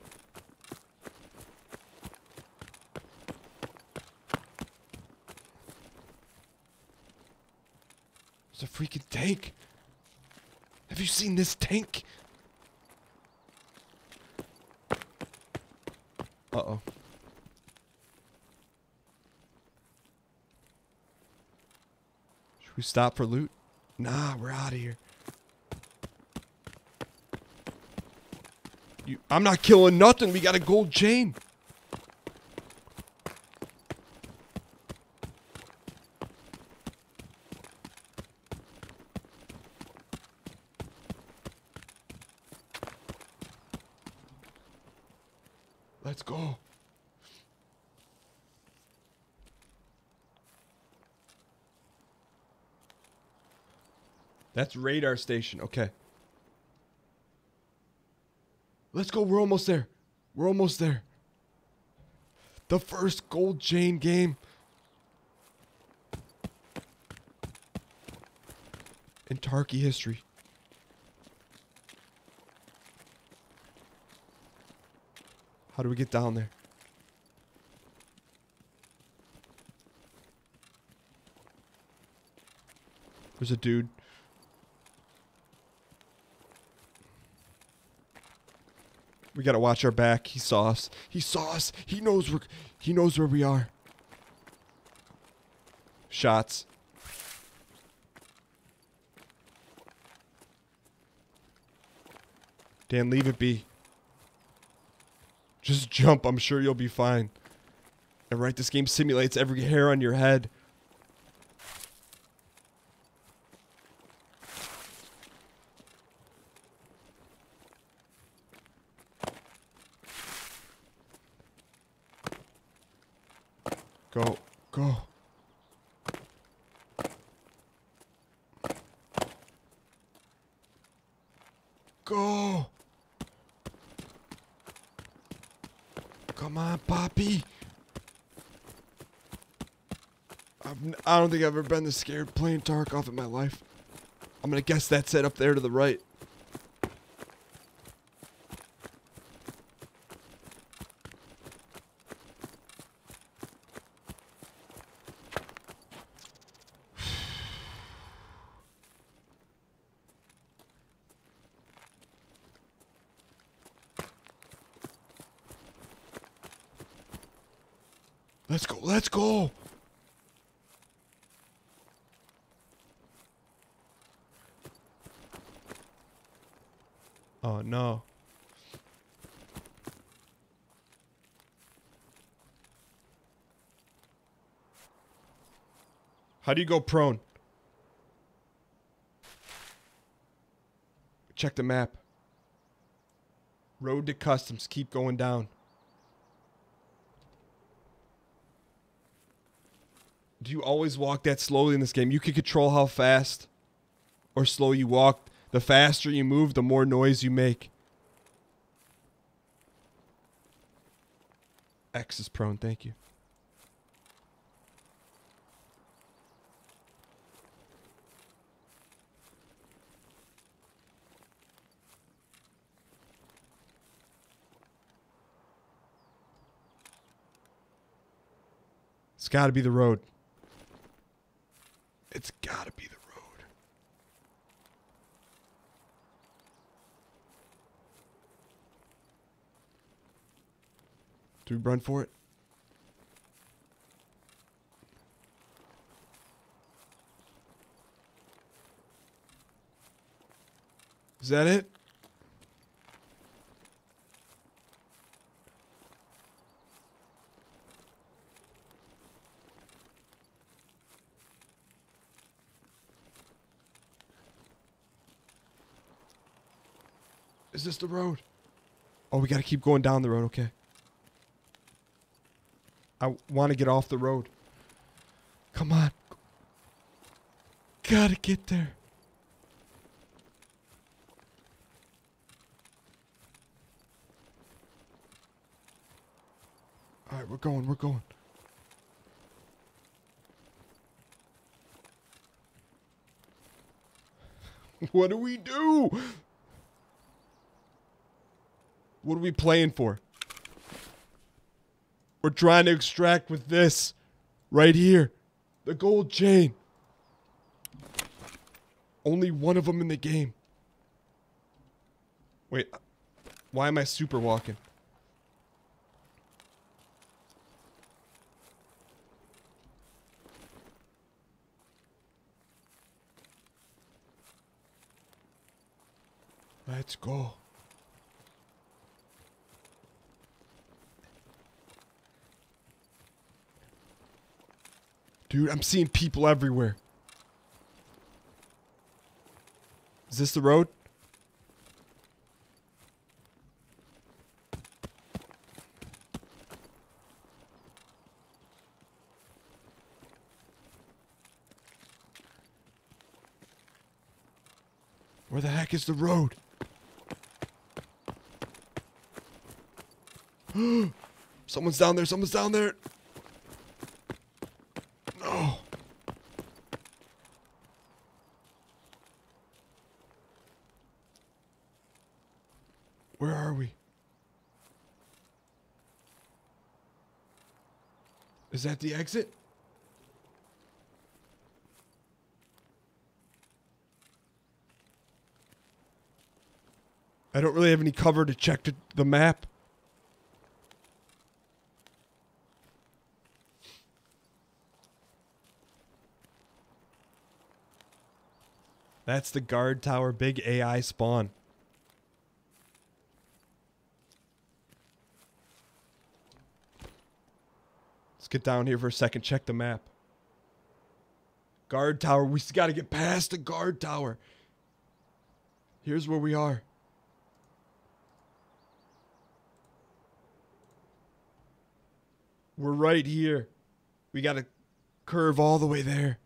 There's a freaking tank. Have you seen this tank? Uh-oh. Should we stop for loot? Nah, we're out of here. I'm not killing nothing. We got a gold chain. Let's go. That's radar station. Okay. Let's go. We're almost there. We're almost there. The first gold chain game in Tarky history. How do we get down there? There's a dude. We gotta watch our back. He saw us. He saw us. He knows where we are. Shots. Dan, leave it be. Just jump. I'm sure you'll be fine. And right, this game simulates every hair on your head. Go. Go. Go. Come on, Poppy. I don't think I've ever been this scared playing Tarkov in my life. I'm gonna guess that's it up there to the right. Let's go, let's go! Oh no. How do you go prone? Check the map. Road to customs, keep going down. Do you always walk that slowly in this game? You can control how fast or slow you walk. The faster you move, the more noise you make. X is prone, thank you. It's gotta be the road. It's gotta be the road. Do we run for it? Is that it? Is this the road? Oh, we gotta keep going down the road, okay. I want to get off the road. Come on. Gotta get there. Alright, we're going, we're going. What do we do? What are we playing for? We're trying to extract with this. Right here. The gold chain. Only one of them in the game. Wait. Why am I super walking? Let's go. Dude, I'm seeing people everywhere. Is this the road? Where the heck is the road? Someone's down there. Someone's down there. No. Where are we? Is that the exit? I don't really have any cover to check the map. That's the guard tower, big AI spawn. Let's get down here for a second, check the map. Guard tower, we got to get past the guard tower. Here's where we are. We're right here. We got to curve all the way there.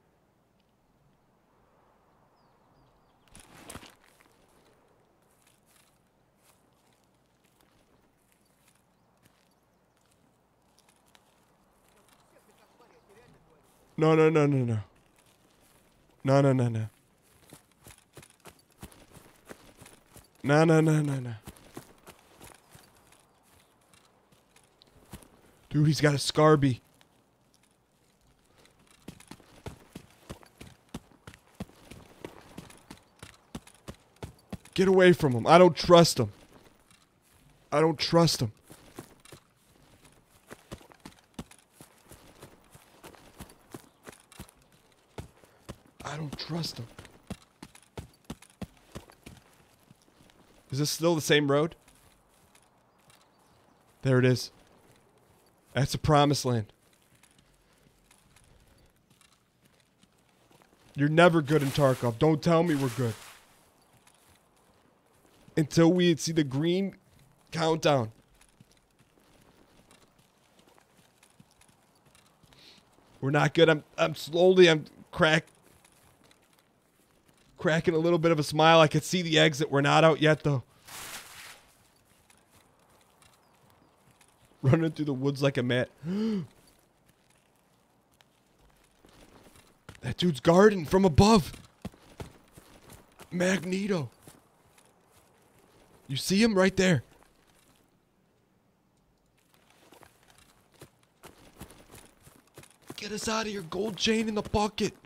No, no, no, no, no. No, no, no, no. No, no, no, no, no. Dude, he's got a Scarby. Get away from him. I don't trust him. I don't trust him. I don't trust him. Is this still the same road? There it is. That's the promised land. You're never good in Tarkov. Don't tell me we're good. Until we see the green countdown. We're not good. I'm cracking a little bit of a smile. I could see the exit. We're not out yet though. Running through the woods like a mat. That dude's guarding from above. Magneto. You see him right there. Get us out of here. Gold chain in the bucket.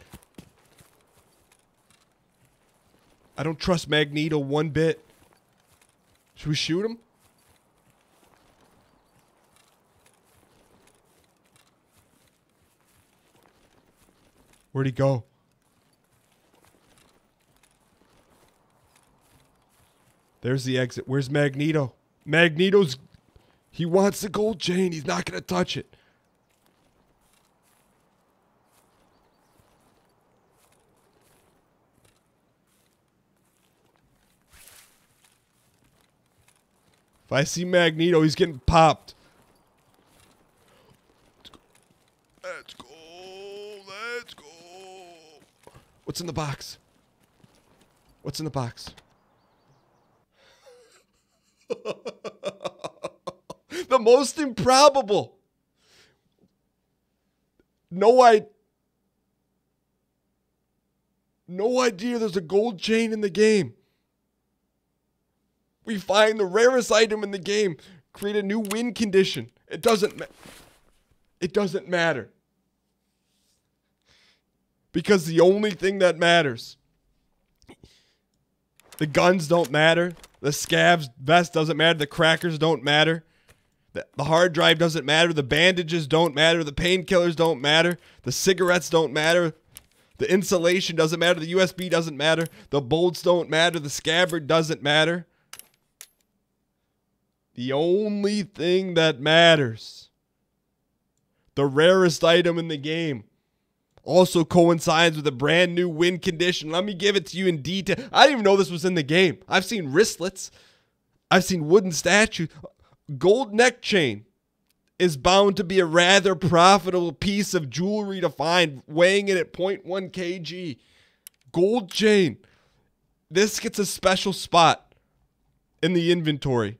I don't trust Magneto one bit. Should we shoot him? Where'd he go? There's the exit. Where's Magneto? Magneto's... He wants the gold chain. He's not going to touch it. If I see Magneto, he's getting popped. Let's go. Let's go. What's in the box? What's in the box? The most improbable. No idea there's a gold chain in the game. We find the rarest item in the game. Create a new win condition. It doesn't matter. Because the only thing that matters. The guns don't matter. The scavs vest doesn't matter. The crackers don't matter. The hard drive doesn't matter. The bandages don't matter. The painkillers don't matter. The cigarettes don't matter. The insulation doesn't matter. The USB doesn't matter. The bolts don't matter. The scabbard doesn't matter. The only thing that matters, the rarest item in the game, also coincides with a brand new win condition. Let me give it to you in detail. I didn't even know this was in the game. I've seen wristlets. I've seen wooden statues. Gold neck chain is bound to be a rather profitable piece of jewelry to find, weighing in at 0.1 kg. Gold chain. this gets a special spot in the inventory.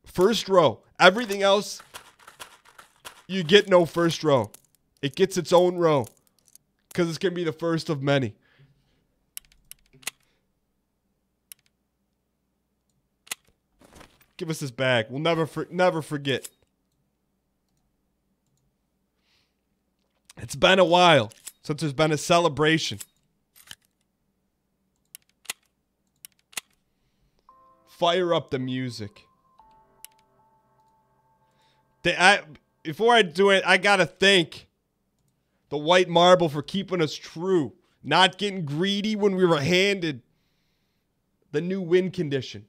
First row. Everything else, you get no first row. It gets its own row because it's going to be the first of many. Give us this bag. We'll never forget. It's been a while since there's been a celebration. Fire up the music. Before I do it, I gotta thank the White Marble for keeping us true. Not getting greedy when we were handed the new win condition.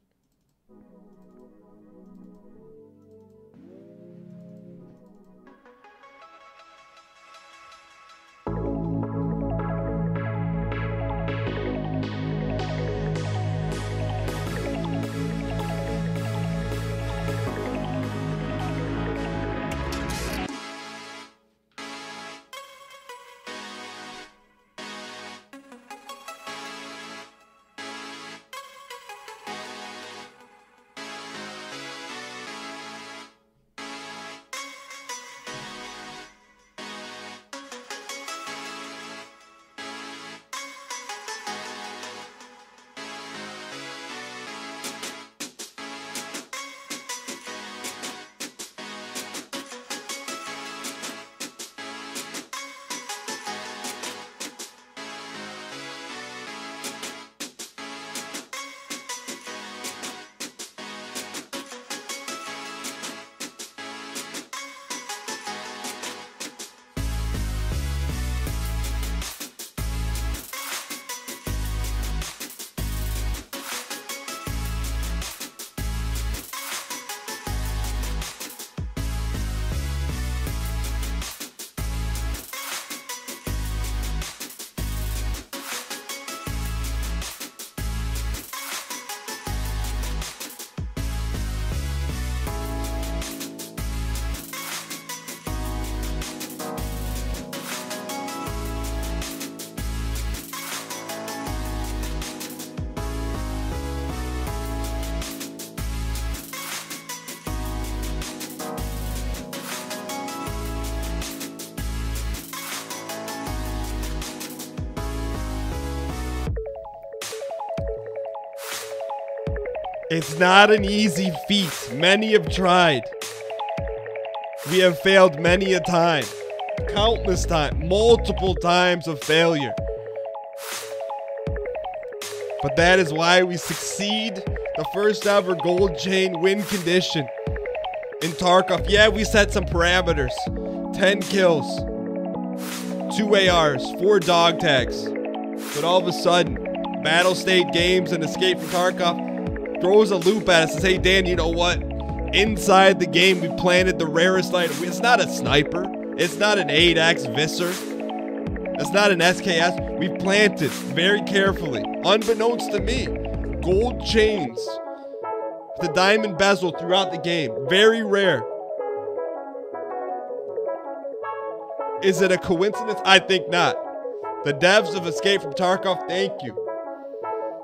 It's not an easy feat. Many have tried. We have failed many a time. Countless times. Multiple times of failure. But that is why we succeed. The first ever gold chain win condition in Tarkov. Yeah, we set some parameters. 10 kills. 2 ARs. 4 dog tags. But all of a sudden, Battle State Games and Escape from Tarkov throws a loop at us and says, hey, Dan, you know what? Inside the game, we planted the rarest item. It's not a sniper. It's not an 8X Visser. It's not an SKS. We planted very carefully, unbeknownst to me, gold chains, the diamond bezel throughout the game. Very rare. Is it a coincidence? I think not. The devs of Escape from Tarkov, thank you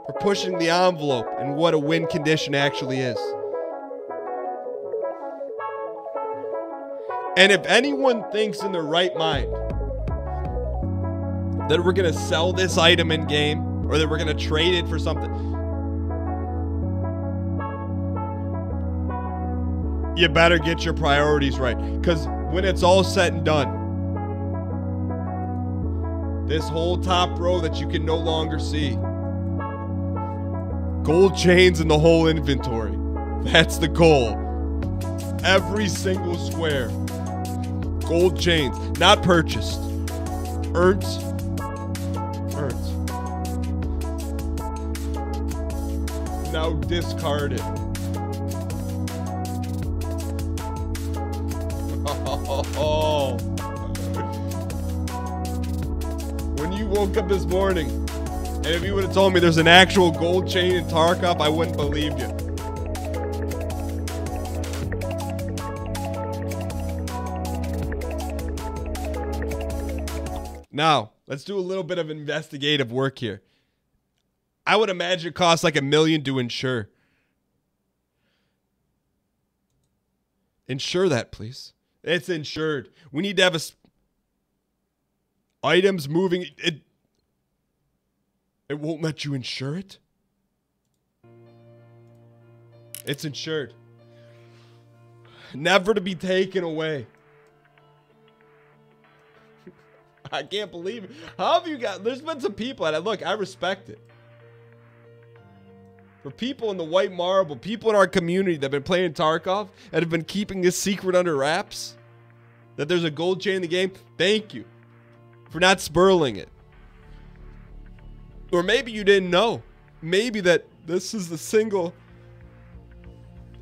for pushing the envelope and what a win condition actually is. And if anyone thinks in their right mind that we're going to sell this item in game or that we're going to trade it for something, you better get your priorities right. Because when it's all said and done, this whole top row that you can no longer see, gold chains in the whole inventory. That's the goal. Every single square. Gold chains. Not purchased. Earned. Now discarded. Oh. When you woke up this morning, and if you would have told me there's an actual gold chain in Tarkov, I wouldn't believe you. Now, let's do a little bit of investigative work here. I would imagine it costs like $1 million to insure. Insure that, please. It's insured. We need to have items moving. It won't let you insure it. It's insured. Never to be taken away. I can't believe it. How have you got... There's been some people, and look, I respect it. For people in the white marble, people in our community that have been playing Tarkov and have been keeping this secret under wraps, that there's a gold chain in the game, thank you for not spurling it. Or maybe you didn't know. Maybe that this is the single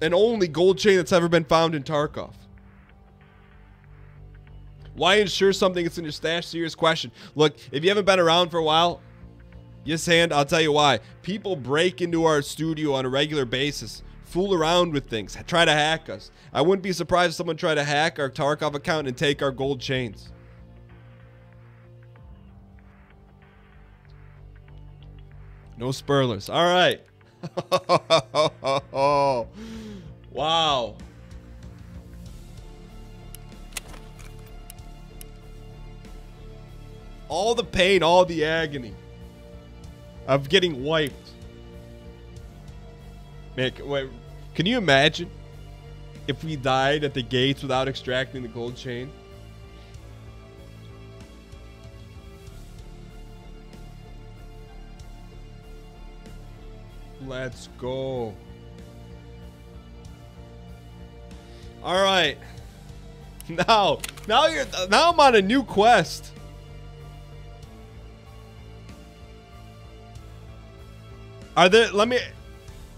and only gold chain that's ever been found in Tarkov. Why insure something that's in your stash? Serious question. Look, if you haven't been around for a while, yes, and I'll tell you why. People break into our studio on a regular basis, fool around with things, try to hack us. I wouldn't be surprised if someone tried to hack our Tarkov account and take our gold chains. No spurlers. All right. Wow. All the pain, all the agony of getting wiped. Man, wait, can you imagine if we died at the gates without extracting the gold chain? Let's go. All right. Now I'm on a new quest.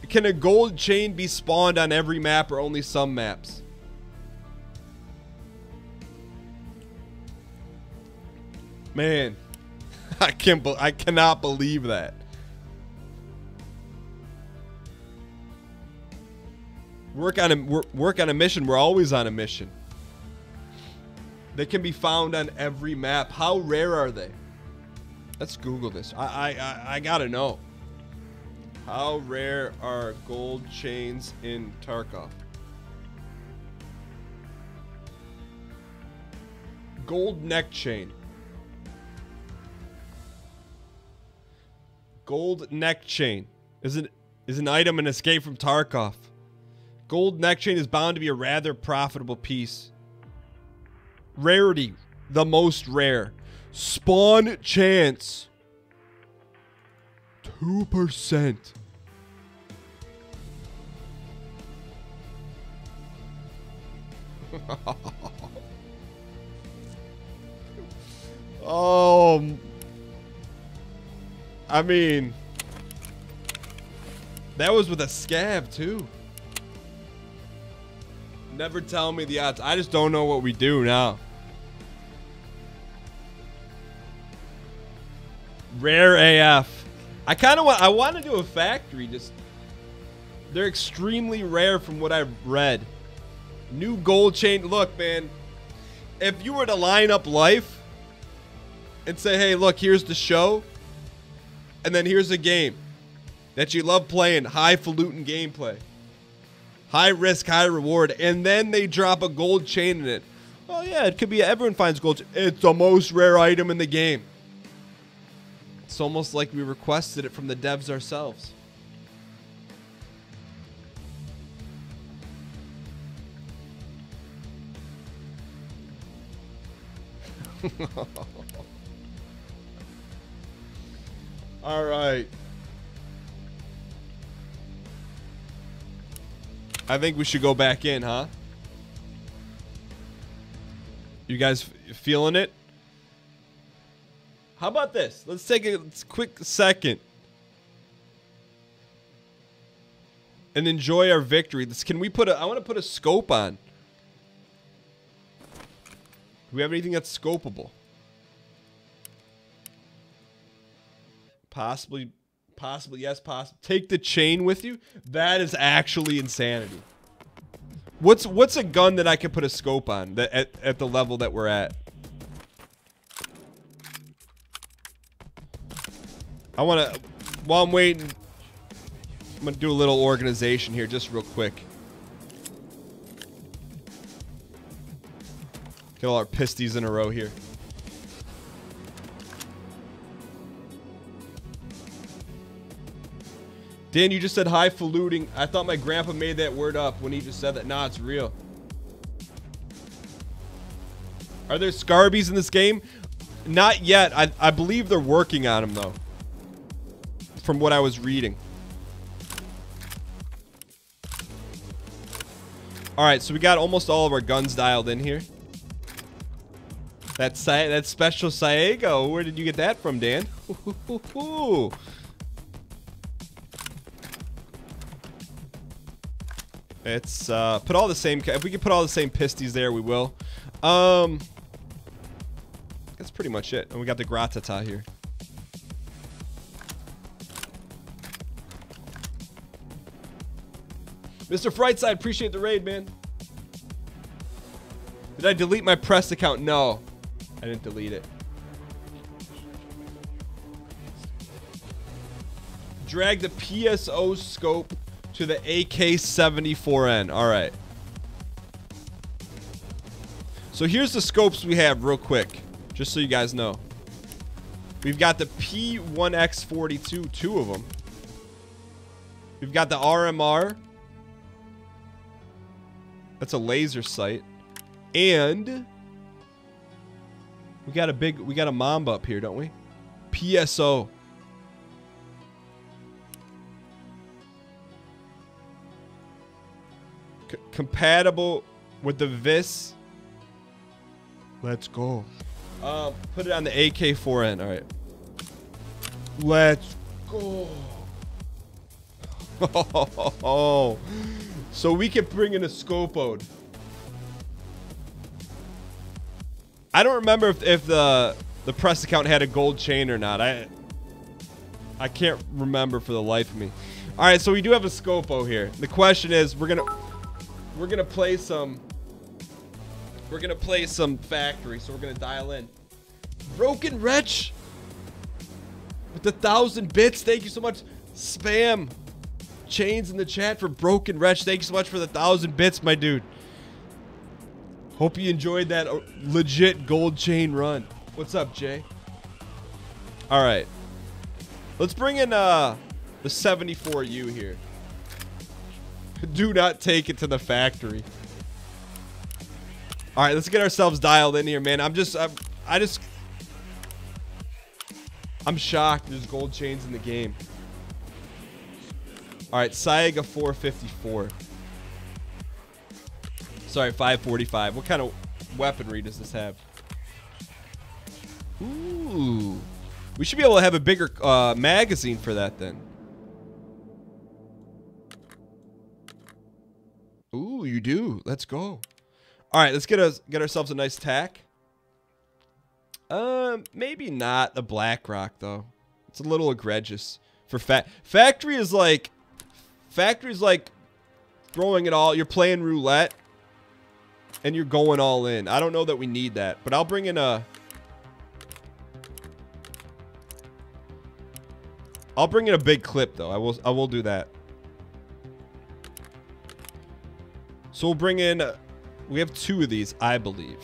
Can a gold chain be spawned on every map or only some maps? Man, I cannot believe that. Work on a mission. We're always on a mission. They can be found on every map. How rare are they? Let's Google this. I gotta know. How rare are gold chains in Tarkov? Gold neck chain. Gold neck chain is an item in Escape from Tarkov. Gold neck chain is bound to be a rather profitable piece. Rarity, the most rare. Spawn chance, 2%. I mean, that was with a scab too. Never tell me the odds. I just don't know what we do now. Rare AF. I want to do a factory. Just they're extremely rare from what I've read. New gold chain. Look, man. If you were to line up life and say, hey, look, here's the show, and then here's a game that you love playing, highfalutin gameplay, high risk, high reward, and then they drop a gold chain in it. Oh yeah, it could be everyone finds gold. It's the most rare item in the game. It's almost like we requested it from the devs ourselves. All right. I think we should go back in, huh? You guys feeling it? How about this? Let's take a quick second and enjoy our victory. Can we put I want to put a scope on. Do we have anything that's scopable? Possibly, yes, possibly. Take the chain with you? That is actually insanity. What's a gun that I can put a scope on that at the level that we're at? I want to while I'm waiting, I'm gonna do a little organization here, just real quick. Get all our pisties in a row here. Dan, you just said highfalutin. I thought my grandpa made that word up when he just said that. Nah, it's real. Are there Scarbies in this game? Not yet. I believe they're working on them, though. From what I was reading. Alright, so we got almost all of our guns dialed in here. That special Saego. Where did you get that from, Dan? It's put all the same. If we can put all the same pisties there, we will. That's pretty much it. And we got the gratata here. Mr. Frightside, appreciate the raid, man. Did I delete my press account? No, I didn't delete it. Drag the PSO scope to the AK-74N. All right. So here's the scopes we have real quick, just so you guys know. We've got the P1X42, 2 of them. We've got the RMR. That's a laser sight. And we got a Mamba up here, don't we? PSO. Compatible with the VIS. Let's go. Put it on the AK-4N. All right. Let's go. Oh. So we can bring in a Scopode. I don't remember if the press account had a gold chain or not. I can't remember for the life of me. All right, so we do have a Scopo here. The question is, we're gonna play some factory. So we're gonna dial in. Broken Wretch with the 1,000 bits. Thank you so much. Spam chains in the chat for Broken Wretch. Thank you so much for the 1,000 bits, my dude. Hope you enjoyed that legit gold chain run. What's up, Jay? All right, let's bring in the 74U here. Do not take it to the factory. All right, let's get ourselves dialed in here, man. I'm shocked there's gold chains in the game. All right, Saiga 454. Sorry, 545. What kind of weaponry does this have? Ooh. We should be able to have a bigger magazine for that then. Ooh, you do. Let's go. All right, let's get ourselves a nice tack. Maybe not the Black Rock though. It's a little egregious for factory is like throwing it all. You're playing roulette and you're going all in. I don't know that we need that, but I'll bring in a big clip though. I will do that. So we'll bring in we have 2 of these, I believe.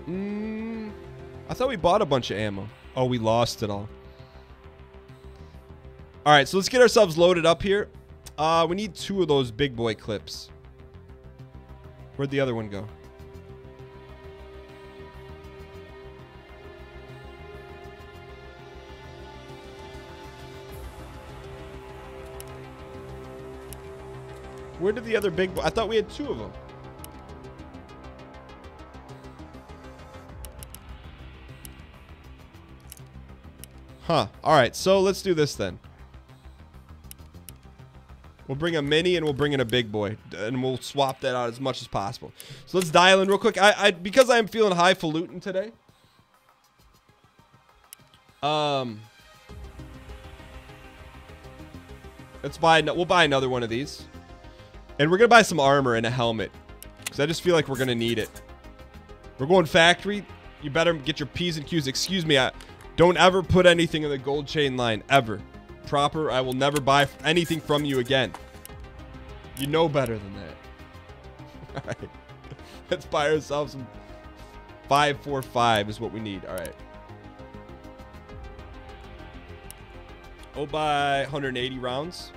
I thought we bought a bunch of ammo. Oh, we lost it all. All right, so let's get ourselves loaded up here. We need 2 of those big boy clips. Where'd the other one go? Where did the other big boy? I thought we had 2 of them. Huh. All right, so let's do this then. We'll bring a mini and we'll bring in a big boy, and we'll swap that out as much as possible. So let's dial in real quick. Because I am feeling highfalutin today. We'll buy another one of these, and we're gonna buy some armor and a helmet because I just feel like we're gonna need it. We're going factory. You better get your P's and Q's. Excuse me. Don't ever put anything in the gold chain line. Ever. Proper. I will never buy anything from you again. You know better than that. All right. Let's buy ourselves some 545 is what we need. All right. Oh, buy 180 rounds.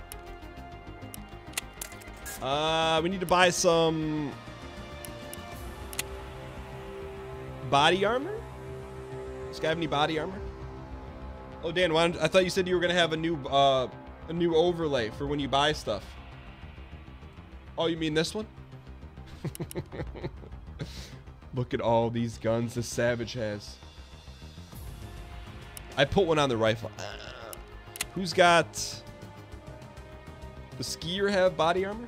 We need to buy some body armor. Does this guy have any body armor? Oh, Dan, I thought you said you were gonna have a new overlay for when you buy stuff. Oh, you mean this one? Look at all these guns this Savage has. I put one on the rifle. Who's got... The skier have body armor?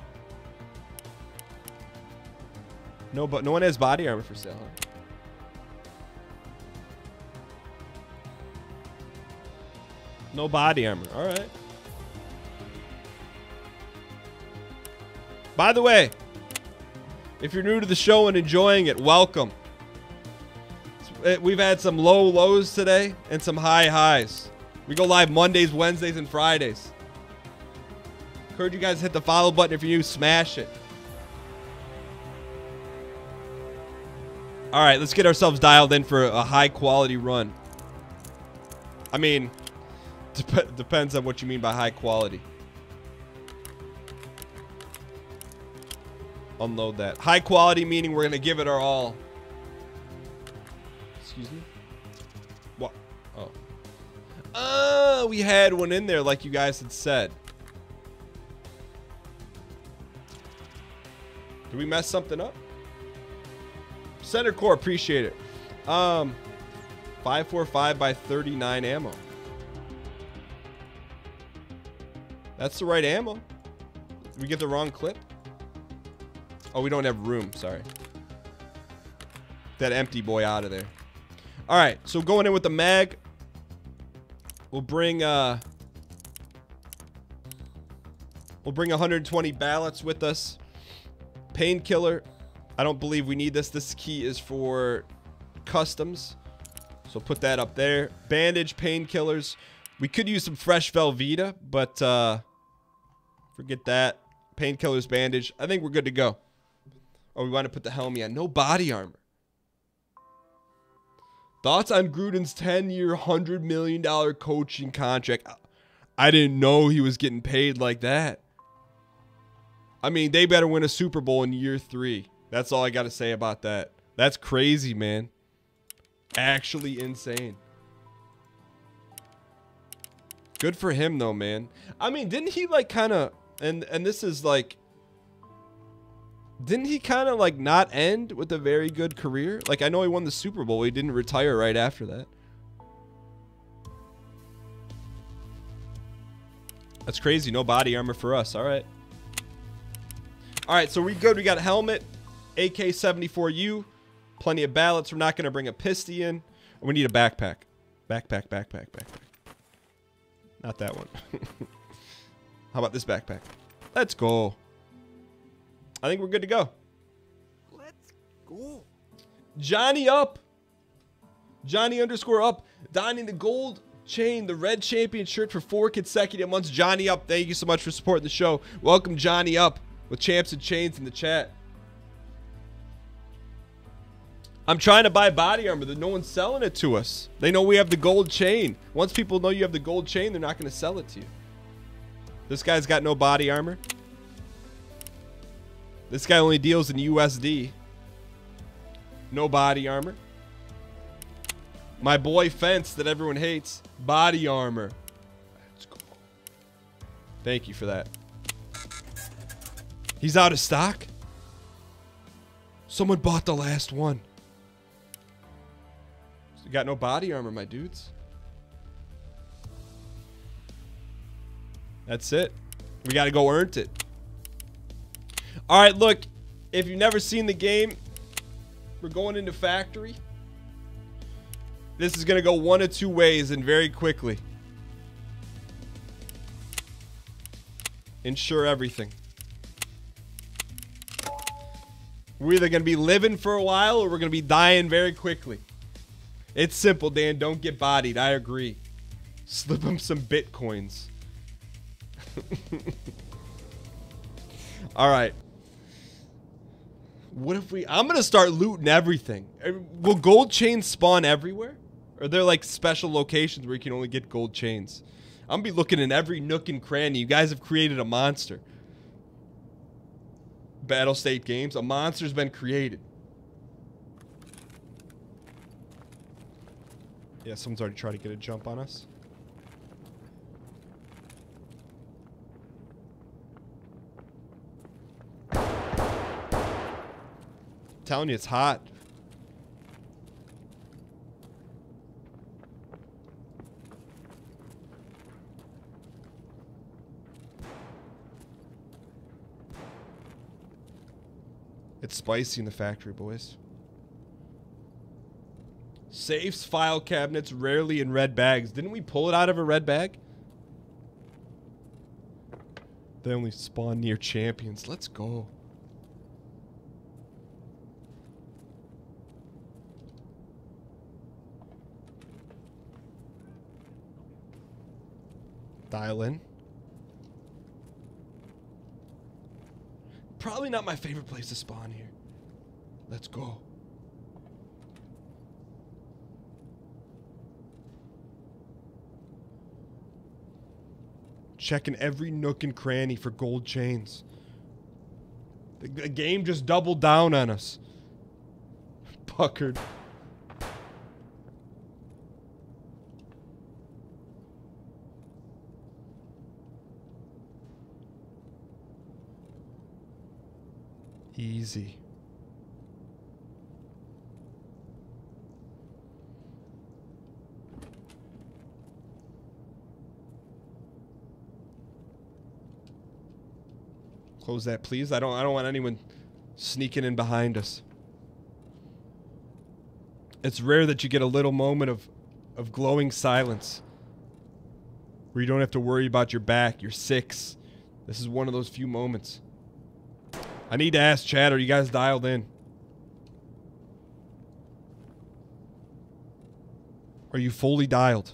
No, but no one has body armor for sale, huh? No body armor. All right. By the way, if you're new to the show and enjoying it, welcome. We've had some low lows today and some high highs. We go live Mondays, Wednesdays, and Fridays. Encourage you guys to hit the follow button. If you're new, smash it. All right, let's get ourselves dialed in for a high quality run. I mean, depends on what you mean by high quality. Unload that. High quality meaning we're going to give it our all. Excuse me? What? Oh. We had one in there like you guys had said. Did we mess something up? Center core, appreciate it. 545 by 39 ammo. That's the right ammo. Did we get the wrong clip? Oh, we don't have room. Sorry. That empty boy out of there. All right, so going in with the mag. We'll bring 120 ballots with us. Painkiller. I don't believe we need this. This key is for customs. So put that up there. Bandage, painkillers. We could use some fresh Velveeta, but forget that. Painkillers, bandage. I think we're good to go. Oh, we want to put the helmet on. No body armor. Thoughts on Gruden's 10-year, $100 million coaching contract? I didn't know he was getting paid like that. I mean, they better win a Super Bowl in year 3. That's all I got to say about that. That's crazy, man. Actually insane. Good for him, though, man. I mean, didn't he, like, kind of... And this is, like... Didn't he kind of, like, not end with a very good career? Like, I know he won the Super Bowl. He didn't retire right after that. That's crazy. No body armor for us. All right. All right, so we good. We got a helmet, AK-74U, plenty of ballots. We're not going to bring a pisty in. We need a backpack. Backpack. Not that one. How about this backpack? Let's go. I think we're good to go. Let's go. Johnny up. Johnny _up. Donning the gold chain, the red champion shirt for 4 consecutive months. Johnny up. Thank you so much for supporting the show. Welcome Johnny up with champs and chains in the chat. I'm trying to buy body armor. No one's selling it to us. They know we have the gold chain. Once people know you have the gold chain, they're not going to sell it to you. This guy's got no body armor. This guy only deals in USD. No body armor. My boy Fence that everyone hates. Body armor. Let's go. Thank you for that. He's out of stock? Someone bought the last one. You got no body armor, my dudes. That's it. We got to go earn it. All right, look. If you've never seen the game, we're going into factory. This is going to go one of two ways and very quickly. Ensure everything. We're either going to be living for a while or we're going to be dying very quickly. It's simple, Dan. Don't get bodied. I agree. Slip him some bitcoins. All right. What if I'm going to start looting everything. Will gold chains spawn everywhere? Or are there like special locations where you can only get gold chains? I'm going to be looking in every nook and cranny. You guys have created a monster. Battle State Games. A monster's been created. Yeah, someone's already tried to get a jump on us. Telling you, it's hot. It's spicy in the factory, boys. Safes, file cabinets, rarely in red bags. Didn't we pull it out of a red bag? They only spawn near champions. Let's go. Dial in. Probably not my favorite place to spawn here. Let's go. Checking every nook and cranny for gold chains. The game just doubled down on us. Puckered. Easy. Close that, please. I don't want anyone sneaking in behind us. It's rare that you get a little moment of glowing silence where you don't have to worry about your back, your six. This is one of those few moments. I need to ask chat, are you guys dialed in? Are you fully dialed?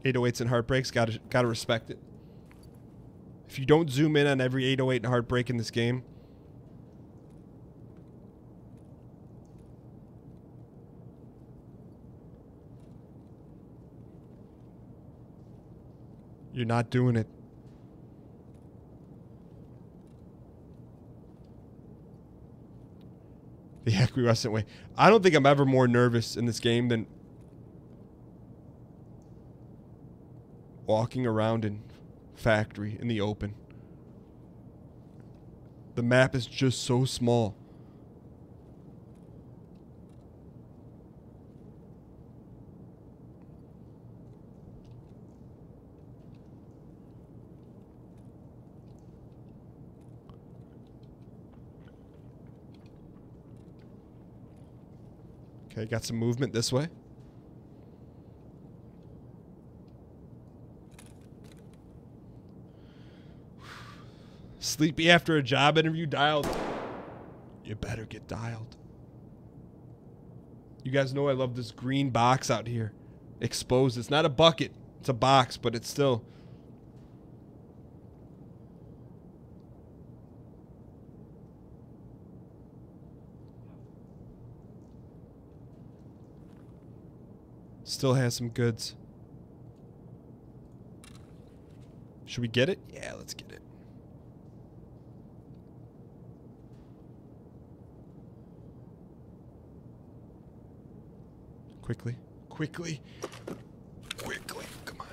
.808s and heartbreaks, gotta respect it. If you don't zoom in on every 808 and heartbreak in this game, you're not doing it. The acquiescent way. I don't think I'm ever more nervous in this game than walking around in factory in the open. The map is just so small. Okay, got some movement this way. Sleepy after a job interview, dialed. You better get dialed. You guys know I love this green box out here. Exposed. It's not a bucket. It's a box, but it's still. Still has some goods. Should we get it? Yeah, let's get it. Quickly. Quickly. Quickly. Come on.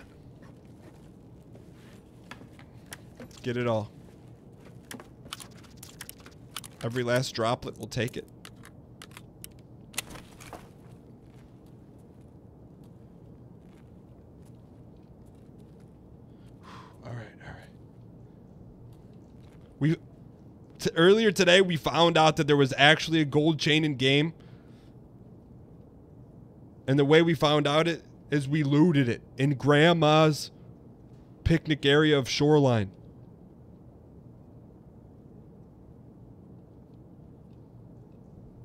Let's get it all. Every last droplet, we'll take it. earlier today we found out that there was actually a gold chain in game. And the way we found out it is we looted it in Grandma's picnic area of Shoreline.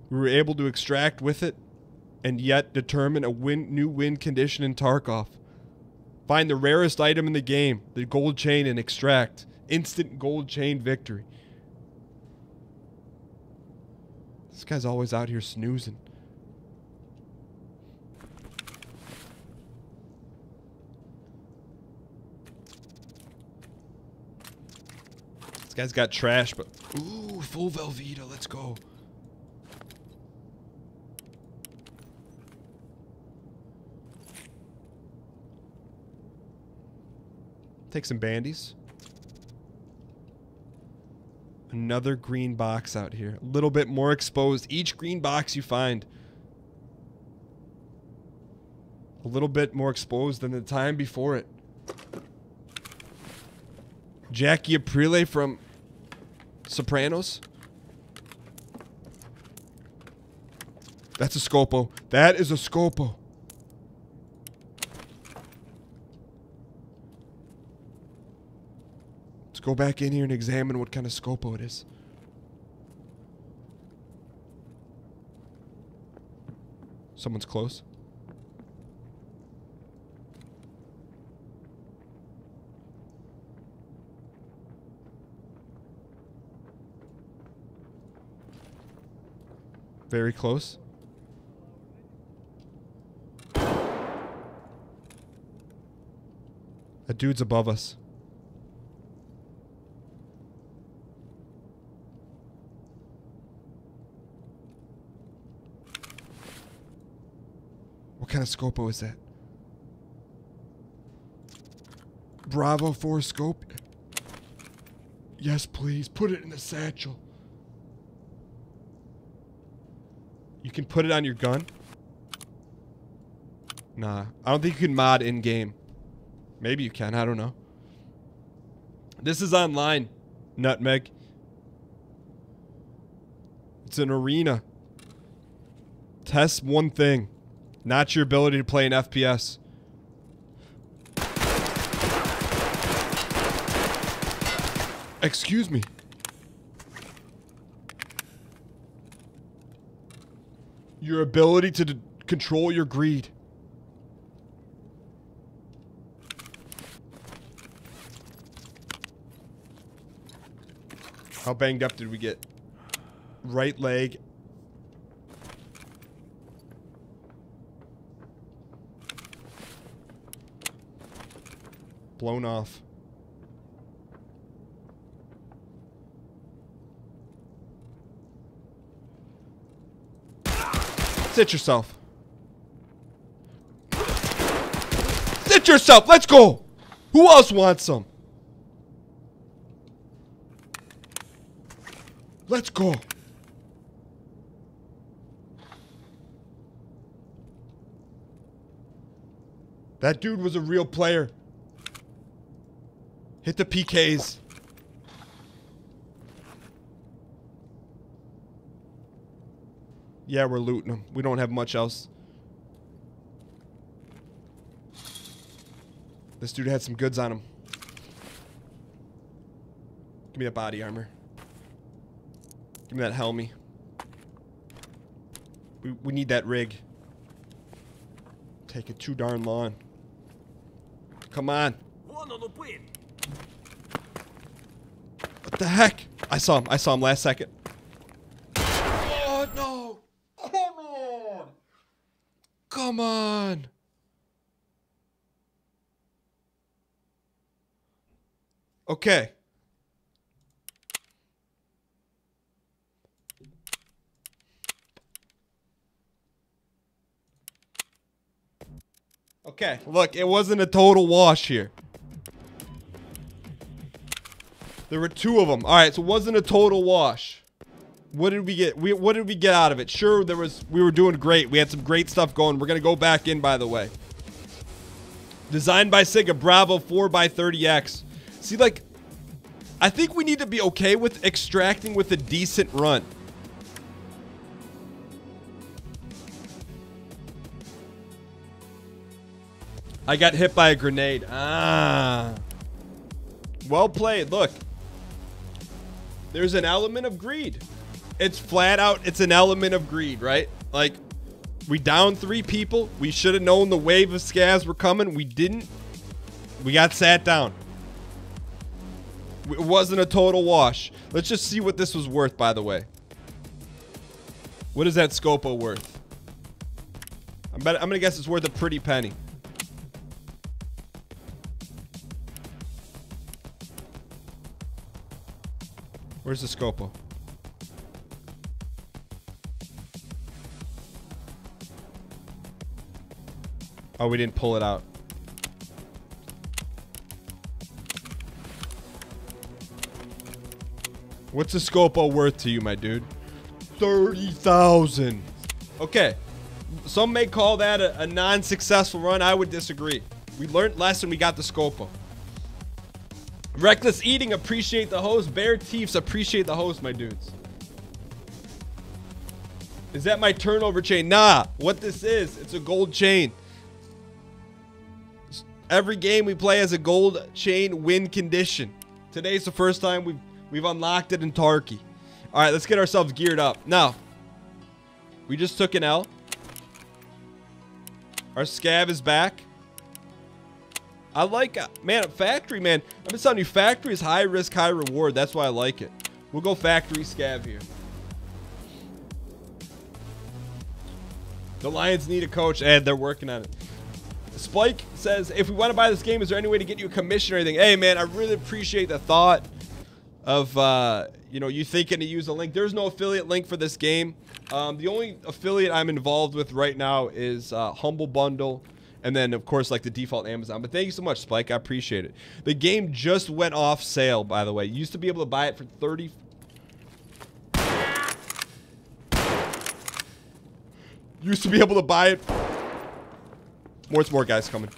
We were able to extract with it and yet determine a new win condition in Tarkov. Find the rarest item in the game, the gold chain, and extract. Instant gold chain victory. This guy's always out here snoozing. This guy's got trash, but... Ooh, full Velveeta, let's go. Take some bandies. Another green box out here. A little bit more exposed. Each green box you find a little bit more exposed than the time before it. Jackie Aprile from Sopranos. That's a Scopo. That is a Scopo. Let's go back in here and examine what kind of Scopo it is. Someone's close. Very close. A dude's above us. What kind of Scopo is that? Bravo 4 scope? Yes, please. Put it in the satchel. You can put it on your gun? Nah. I don't think you can mod in-game. Maybe you can. I don't know. This is online, Nutmeg. It's an arena. Test one thing. Not your ability to play an FPS. Excuse me. Your ability to control your greed. How banged up did we get? Right leg. Blown off. Sit yourself. Sit yourself. Let's go. Who else wants some? Let's go. That dude was a real player. Hit the PKs. Yeah, we're looting them. We don't have much else. This dude had some goods on him. Give me that body armor. Give me that helmet. We need that rig. Take it too darn long. Come on. What the heck? I saw him. I saw him last second. Oh, no. Come on. Come on. Okay. Okay, look, it wasn't a total wash here. There were two of them. All right, so it wasn't a total wash. What did we get? What did we get out of it? Sure, we were doing great. We had some great stuff going. We're gonna go back in, by the way. Designed by Sega, Bravo 4x30X. See, like, I think we need to be okay with extracting with a decent run. I got hit by a grenade. Ah. Well played. Look. There's an element of greed. It's flat out, it's an element of greed, right? Like, we downed 3 people. We should have known the wave of scavs were coming. We didn't. We got sat down. It wasn't a total wash. Let's just see what this was worth, by the way. What is that Scopo worth? I'm gonna guess it's worth a pretty penny. Where's the Scopo? Oh, we didn't pull it out. What's the Scopo worth to you, my dude? 30,000. Okay. Some may call that a non-successful run. I would disagree. We learned lesson. We got the Scopo. Reckless Eating, appreciate the host. Bear Thieves, appreciate the host, my dudes. Is that my turnover chain? Nah. What this is, it's a gold chain. Every game we play has a gold chain win condition. Today's the first time we've unlocked it in Tarkov. All right, let's get ourselves geared up. Now, we just took an L. Our scav is back. I like, man, factory, man. I've been telling you, factory is high risk, high reward. That's why I like it. We'll go factory scav here. The Lions need a coach, and they're working on it. Spike says, if we want to buy this game, is there any way to get you a commission or anything? Hey, man, I really appreciate the thought of, you know, you thinking to use a link. There's no affiliate link for this game. The only affiliate I'm involved with right now is Humble Bundle. And then, of course, like the default Amazon. But thank you so much, Spike. I appreciate it. The game just went off sale, by the way. You used to be able to buy it for 30. Used to be able to buy it. More guys coming.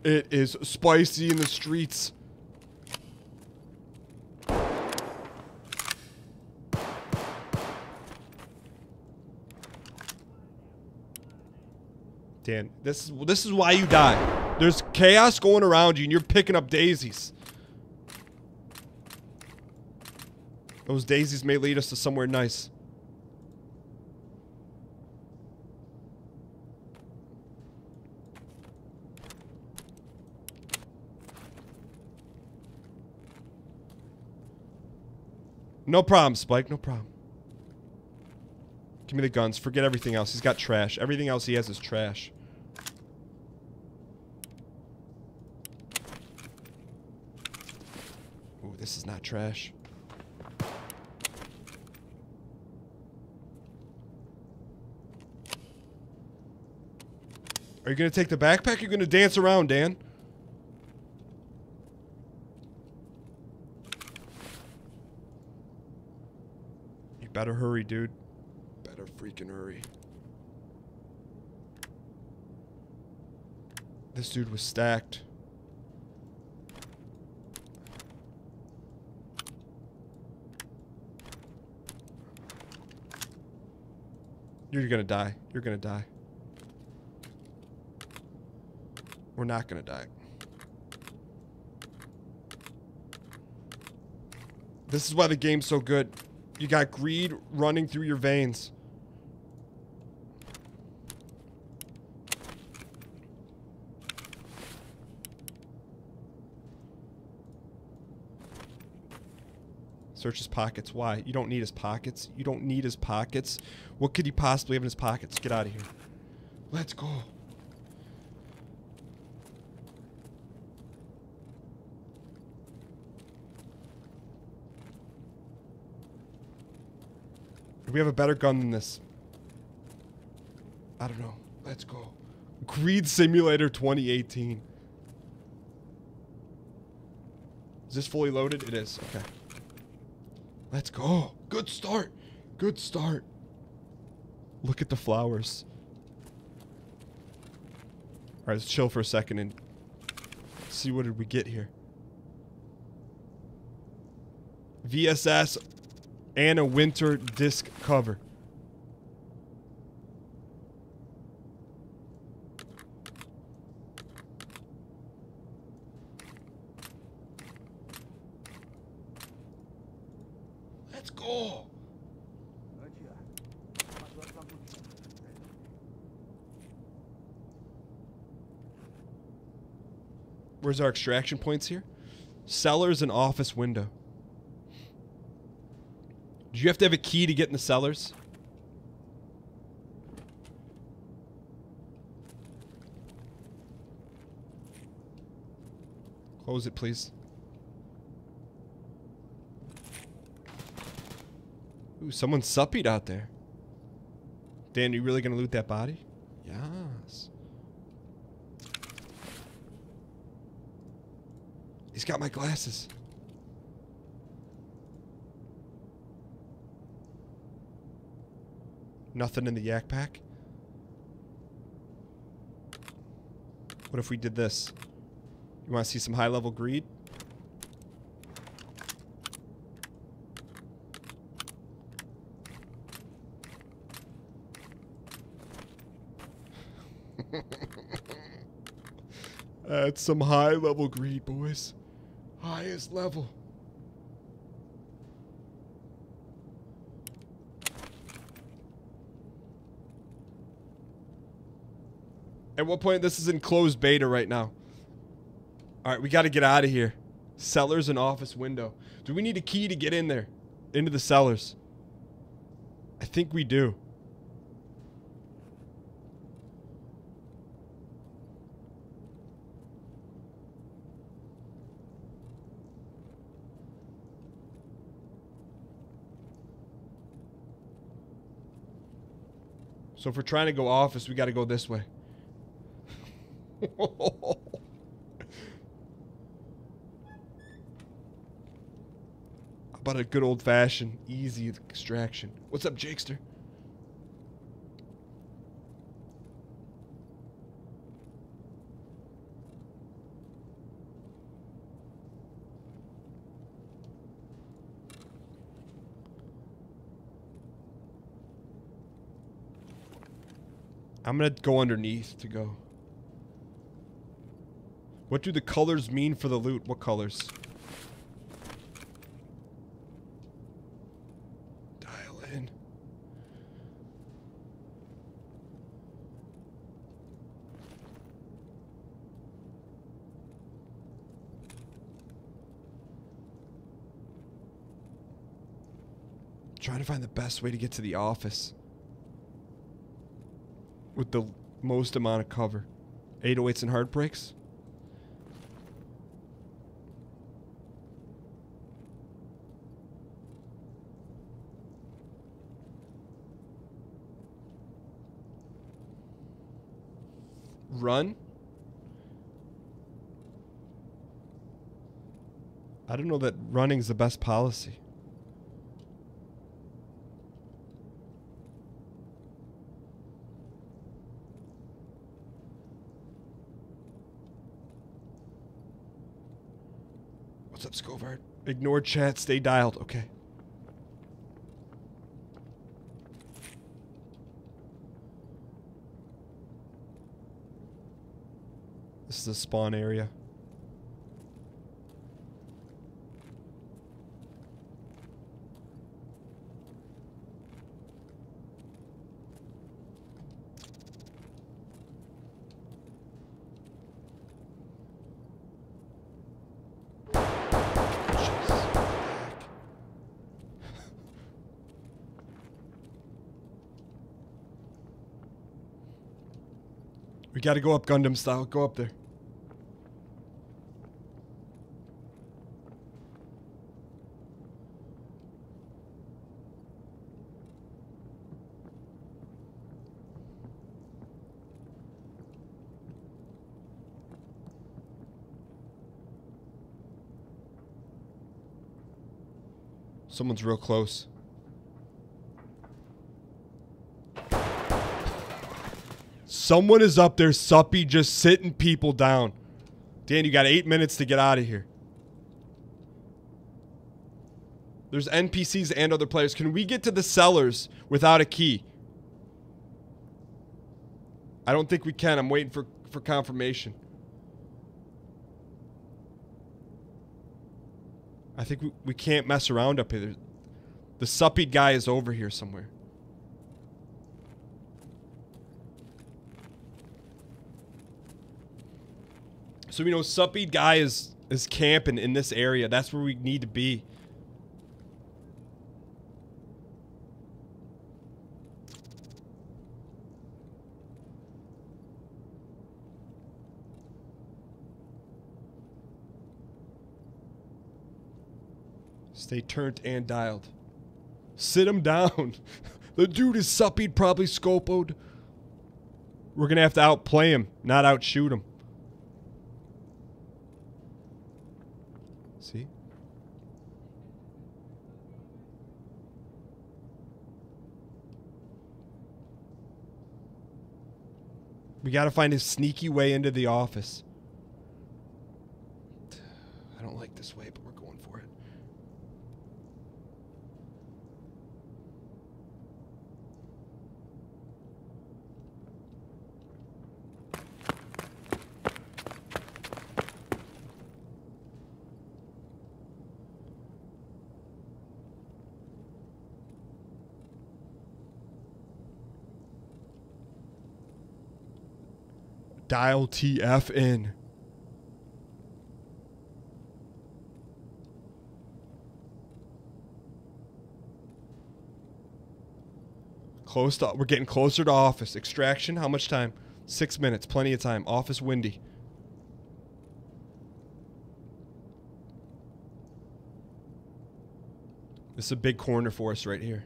It is spicy in the streets. Dan, this is why you die. There's chaos going around you and you're picking up daisies. Those daisies may lead us to somewhere nice. No problem, Spike. No problem. Give me the guns. Forget everything else. He's got trash. Everything else he has is trash. Ooh, this is not trash. Are you going to take the backpack? Or you're going to dance around, Dan? You better hurry, dude. Better freaking hurry. This dude was stacked. You're gonna die. You're gonna die. We're not gonna die. This is why the game's so good. You got greed running through your veins. Search his pockets. Why? You don't need his pockets. You don't need his pockets. What could he possibly have in his pockets? Get out of here. Let's go. Do we have a better gun than this? I don't know. Let's go. Greed Simulator 2018. Is this fully loaded? It is. Okay. Let's go. Good start. Good start. Look at the flowers. All Alright, let's chill for a second and see what did we get here. VSS and a winter disc cover. Let's go. Where's our extraction points here? Cellars and office window. Do you have to have a key to get in the cellars? Close it, please. Ooh, someone's suppied out there. Dan, you really gonna loot that body? Yes. He's got my glasses. Nothing in the yak pack? What if we did this? You want to see some high-level greed? That's some high-level greed, boys. Highest level. At what point? This is in closed beta right now. Alright, we got to get out of here. Cellars and office window. Do we need a key to get in there? Into the cellars? I think we do. So if we're trying to go office, we got to go this way. How about a good old-fashioned, easy extraction? What's up, Jakester? I'm gonna go underneath to go. What do the colors mean for the loot? What colors? Dial in. Trying to find the best way to get to the office with the most amount of cover. 808s and heartbreaks. Run? I don't know that running's the best policy. What's up, Scovard? Ignore chat, stay dialed. Okay. This is a spawn area. We gotta go up Gundam style. Go up there. Someone's real close. Someone is up there, suppy, just sitting people down. Dan, you got 8 minutes to get out of here. There's NPCs and other players. Can we get to the cellars without a key? I don't think we can. I'm waiting for confirmation. I think we can't mess around up here. The suppy guy is over here somewhere. So we know suppy guy is camping in this area. That's where we need to be. Stay turned and dialed. Sit him down. The dude is suppied, probably scopoed. We're gonna have to outplay him, not outshoot him. See? We gotta find a sneaky way into the office. I don't like this way, but we're going for it. Dial TF in. Close to, we're getting closer to office. Extraction, how much time? 6 minutes, plenty of time. Office windy. This is a big corner for us right here.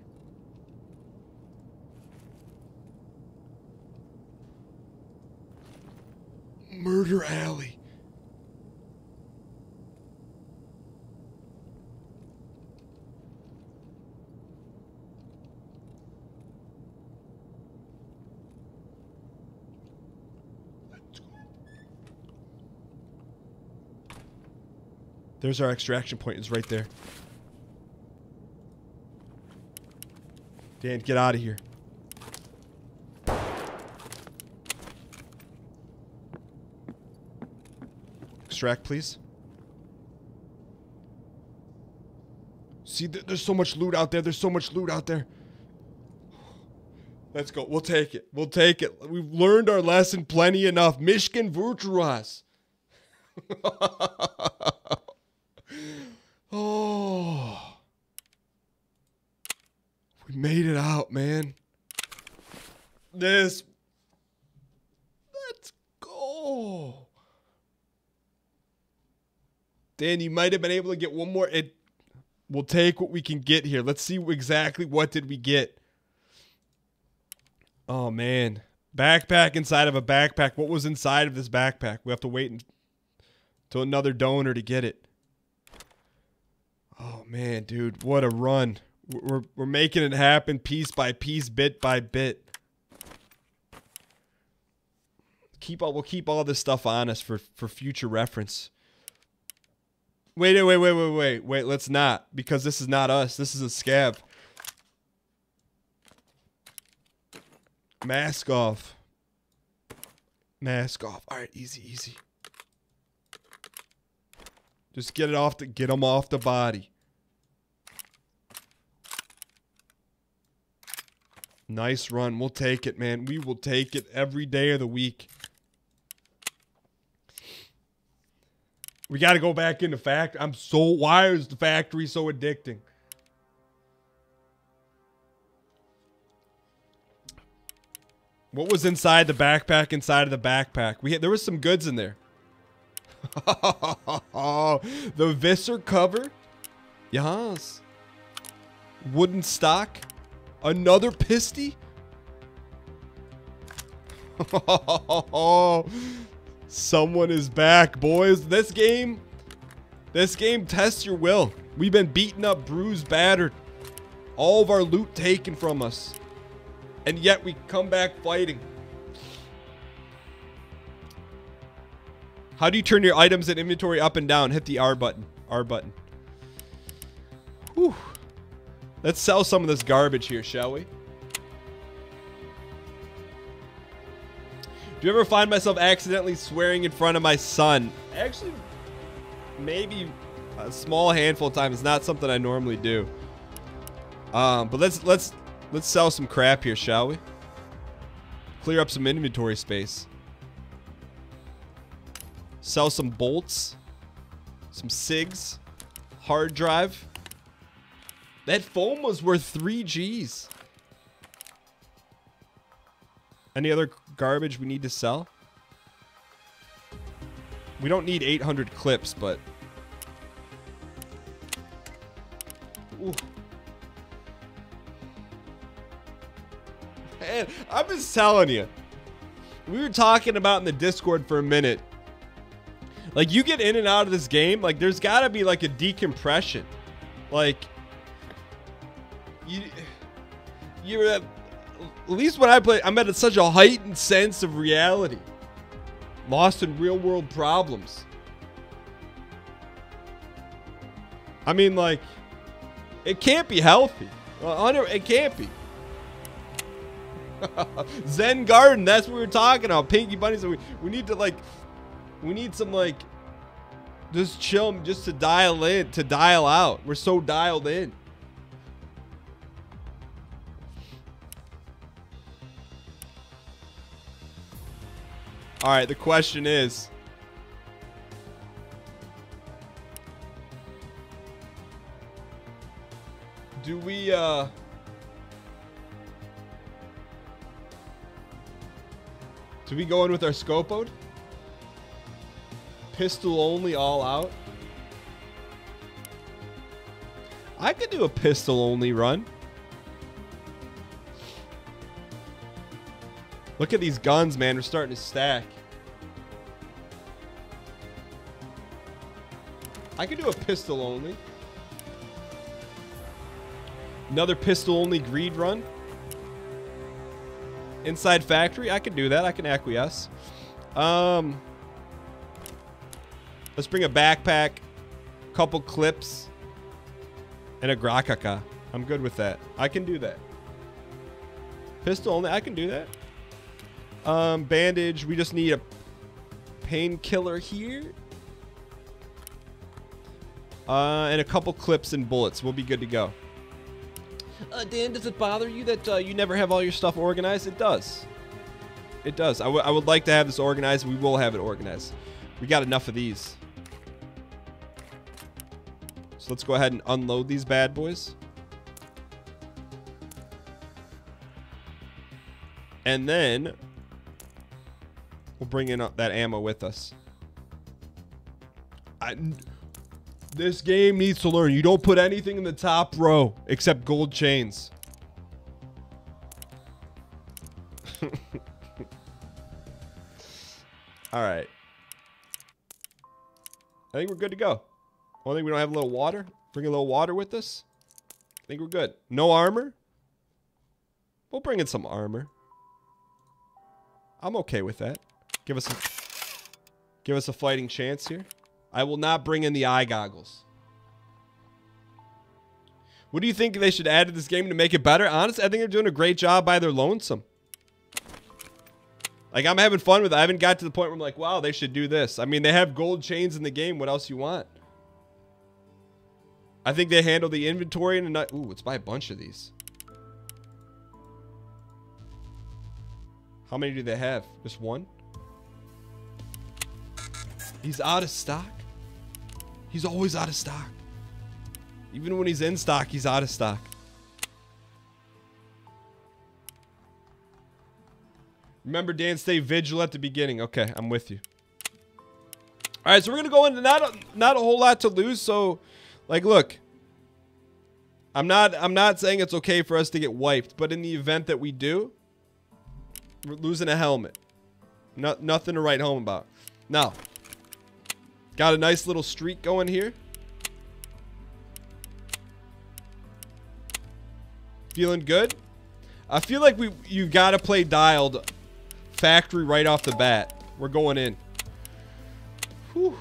Murder alley. There's our extraction point. It's right there. Dan, get out of here. Extract, please. See, there's so much loot out there. There's so much loot out there. Let's go. We'll take it. We'll take it. We've learned our lesson plenty enough. Mishkin Virtuos. Oh. We made it out, man. Let's go. Dan, you might have been able to get one more. We'll take what we can get here. Let's see exactly what did we get. Oh, man. Backpack inside of a backpack. What was inside of this backpack? We have to wait until another donor to get it. Oh, man, dude. What a run. We're making it happen piece by piece, bit by bit. We'll keep all this stuff on us for future reference. Wait, let's not, because this is not us. This is a scab. Mask off. Mask off. All right, easy. Just get them off the body. Nice run. We'll take it, man. We will take it every day of the week. We got to go back into factory. Why is the factory so addicting? What was inside the backpack? Inside of the backpack, there was some goods in there. The visor cover. Yes. Wooden stock. Another pisty. Someone is back, boys. This game tests your will. We've been beaten up, bruised, battered. All of our loot taken from us. And yet we come back fighting. How do you turn your items and inventory up and down? Hit the R button. R button. Whew. Let's sell some of this garbage here, shall we? Do you ever find myself accidentally swearing in front of my son? Actually, maybe a small handful of times. It's not something I normally do. But let's sell some crap here, shall we? Clear up some inventory space. Sell some bolts, some SIGs, hard drive. That foam was worth 3 Gs. Any other garbage we need to sell? We don't need 800 clips, but... Ooh. Man, I'm just telling you. We were talking about in the Discord for a minute. Like, you get in and out of this game, like, there's gotta be, like, a decompression. Like, you're at least when I play, I'm at such a heightened sense of reality. Lost in real-world problems. I mean, like, it can't be healthy. It can't be. Zen Garden, that's what we were talking about. Pinky Bunny, so we need to, like... We need some, like, just chill, just to dial in, to dial out. We're so dialed in. All right, the question is, do we go in with our scopode? Pistol only, all out. I could do a pistol only run. Look at these guns, man. We're starting to stack. I could do a pistol only. Another pistol only greed run. Inside factory. I can do that. I can acquiesce. Let's bring a backpack, couple clips, and a Grakaka. I'm good with that. I can do that. Pistol only, I can do that. Bandage, we just need a painkiller here. And a couple clips and bullets. We'll be good to go. Dan, does it bother you that you never have all your stuff organized? It does. It does. I would like to have this organized. We will have it organized. We got enough of these. So let's go ahead and unload these bad boys. And then we'll bring in that ammo with us. This game needs to learn. You don't put anything in the top row except gold chains. All right. I think we're good to go. Only we don't have a little water. Bring a little water with us. I think we're good. No armor. We'll bring in some armor. I'm okay with that. Give us a fighting chance here. I will not bring in the eye goggles. What do you think they should add to this game to make it better? Honestly, I think they're doing a great job by their lonesome. Like, I'm having fun with it. I haven't got to the point where I'm like, wow, they should do this. I mean, they have gold chains in the game. What else you want? I think they handle the inventory in a night. Ooh, let's buy a bunch of these. How many do they have? Just one? He's out of stock. He's always out of stock. Even when he's in stock, he's out of stock. Remember, Dan, stay vigilant at the beginning. Okay, I'm with you. All right, so we're gonna go into not a whole lot to lose. So, like, look, I'm not saying it's okay for us to get wiped, but in the event that we do, we're losing a helmet. Nothing to write home about. Now, got a nice little streak going here. Feeling good. I feel like you got to play dialed factory right off the bat. We're going in. Whew.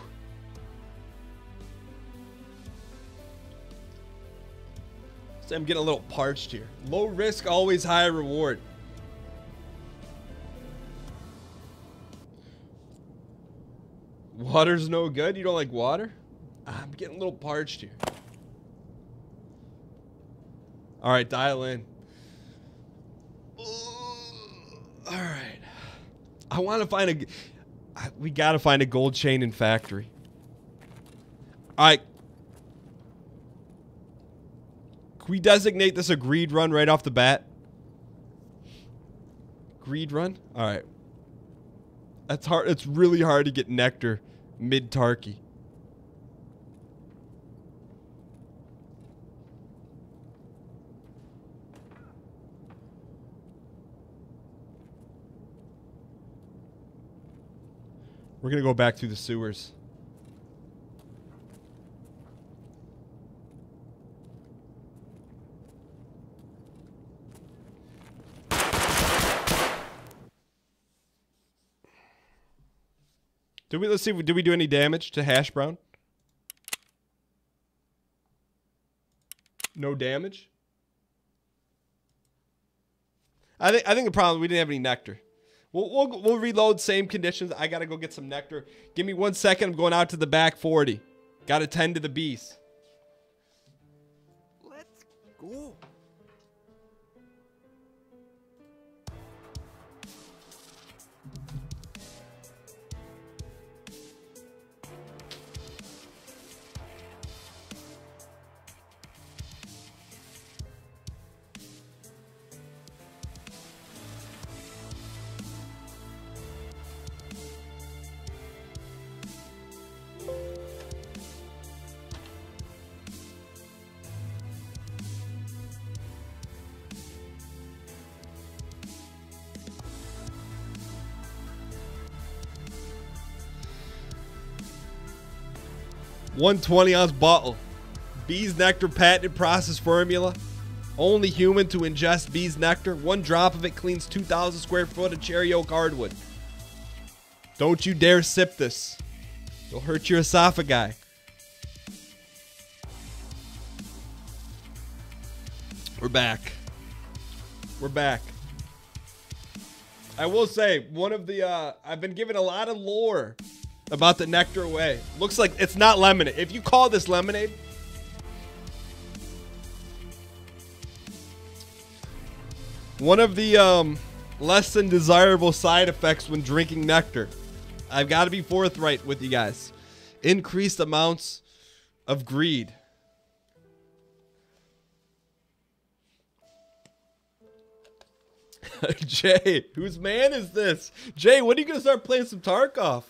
So I'm getting a little parched here. Low risk, always high reward. Water's no good? You don't like water? I'm getting a little parched here. Alright, dial in. Alright. I want to find a... We gotta find a gold chain in factory. Alright. Can we designate this a greed run right off the bat? Greed run? Alright. That's hard. It's really hard to get nectar mid-Tarky. We're gonna go back through the sewers. Let's see, did we do any damage to Hash Brown? No damage? I think the problem, we didn't have any nectar. We'll reload, same conditions. I gotta go get some nectar. Give me 1 second, I'm going out to the back 40. Gotta tend to the beast. Let's go. $120-ounce bottle. Bees nectar patented process formula. Only human to ingest bees nectar. 1 drop of it cleans 2,000 square foot of cherry oak hardwood. Don't you dare sip this. It'll hurt your esophagi. We're back. We're back. I will say, one of the, I've been given a lot of lore about the nectar away. Looks like it's not lemonade. If you call this lemonade, one of the less than desirable side effects when drinking nectar, I've got to be forthright with you guys. Increased amounts of greed. Jay, whose man is this? Jay, when are you going to start playing some Tarkov?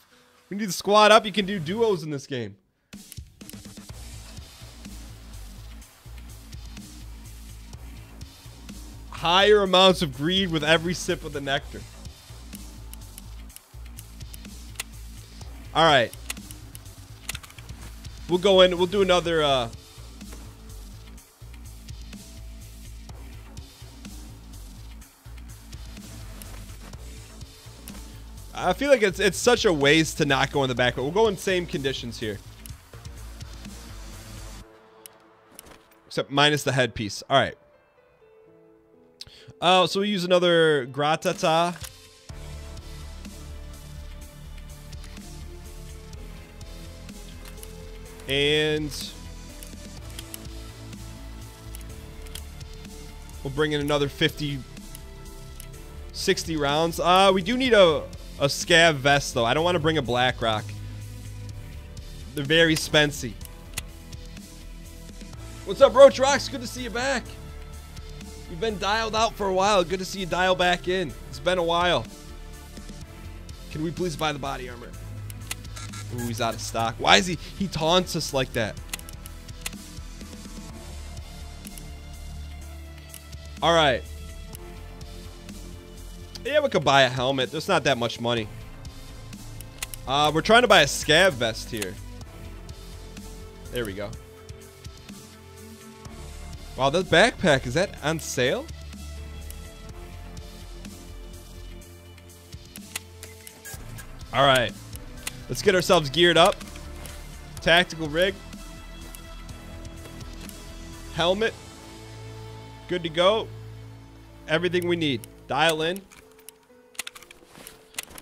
We need to squad up. You can do duos in this game. Higher amounts of greed with every sip of the nectar. All right. We'll go in. We'll do another... I feel like it's such a waste to not go in the back. We'll go in same conditions here. Except minus the headpiece. All right. Oh, so we use another gratata. And we'll bring in another 50, 60 rounds. We do need a scav vest, though. I don't want to bring a black rock. They're very spency. What's up, Roach Rocks? Good to see you back. You've been dialed out for a while. Good to see you dial back in. It's been a while. Can we please buy the body armor? Ooh, he's out of stock. Why is he taunts us like that? All right. Yeah, we could buy a helmet. There's not that much money. We're trying to buy a scav vest here. There we go. Wow, that backpack, is that on sale? All right. Let's get ourselves geared up. Tactical rig. Helmet. Good to go. Everything we need. Dial in.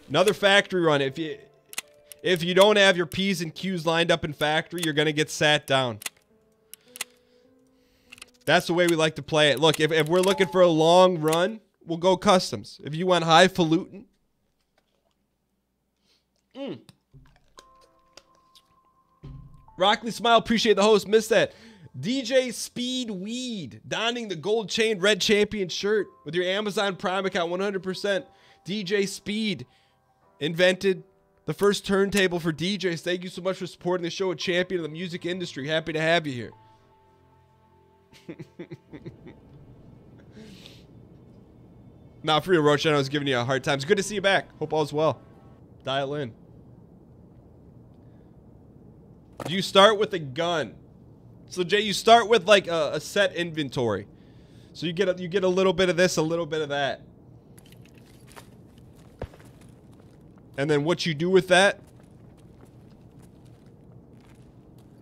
Another factory run. If you don't have your P's and Q's lined up in factory, you're going to get sat down. That's the way we like to play it. Look, if we're looking for a long run, we'll go customs. If you want highfalutin. Rockley Smile, appreciate the host. Missed that. DJ Speed Weed, donning the gold chain red champion shirt with your Amazon Prime account 100%. DJ Speed invented the first turntable for DJs. Thank you so much for supporting the show, a champion of the music industry. Happy to have you here. Not for real, Roach. I was giving you a hard time. It's good to see you back. Hope all's well. Dial in. Do you start with a gun? So Jay, you start with like a set inventory. So you get a little bit of this, a little bit of that. And then what you do with that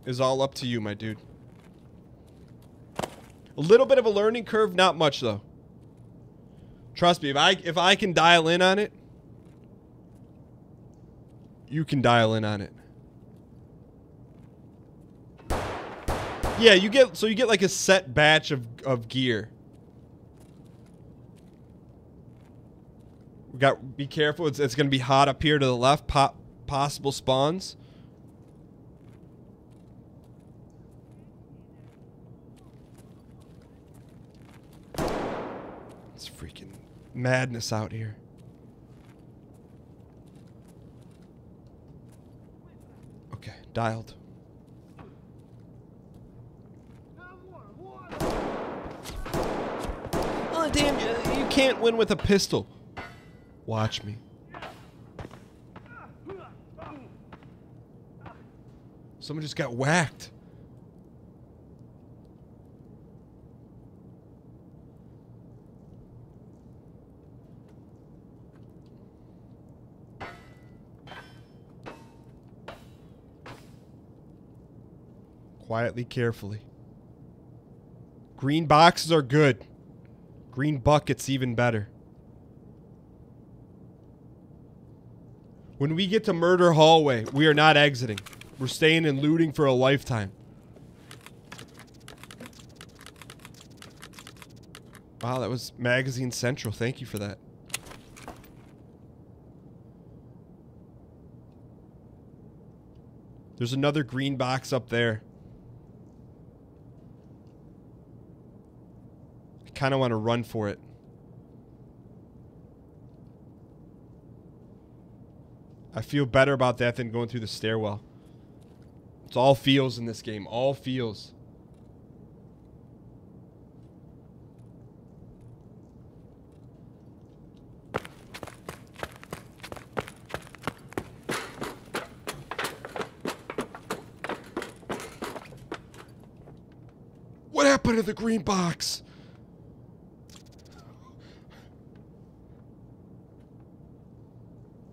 is all up to you, my dude. A little bit of a learning curve, not much though. Trust me, if I can dial in on it, you can dial in on it. Yeah, you get like a set batch of gear. We got be careful. It's gonna be hot up here to the left. Possible spawns. It's freaking madness out here. Okay, dialed. Oh damn! You can't win with a pistol. Watch me. Someone just got whacked. Quietly, carefully. Green boxes are good. Green buckets even better. When we get to Murder Hallway, we are not exiting. We're staying and looting for a lifetime. Wow, that was Magazine Central. Thank you for that. There's another green box up there. I kind of want to run for it. I feel better about that than going through the stairwell. It's all feels in this game. All feels. What happened to the green box?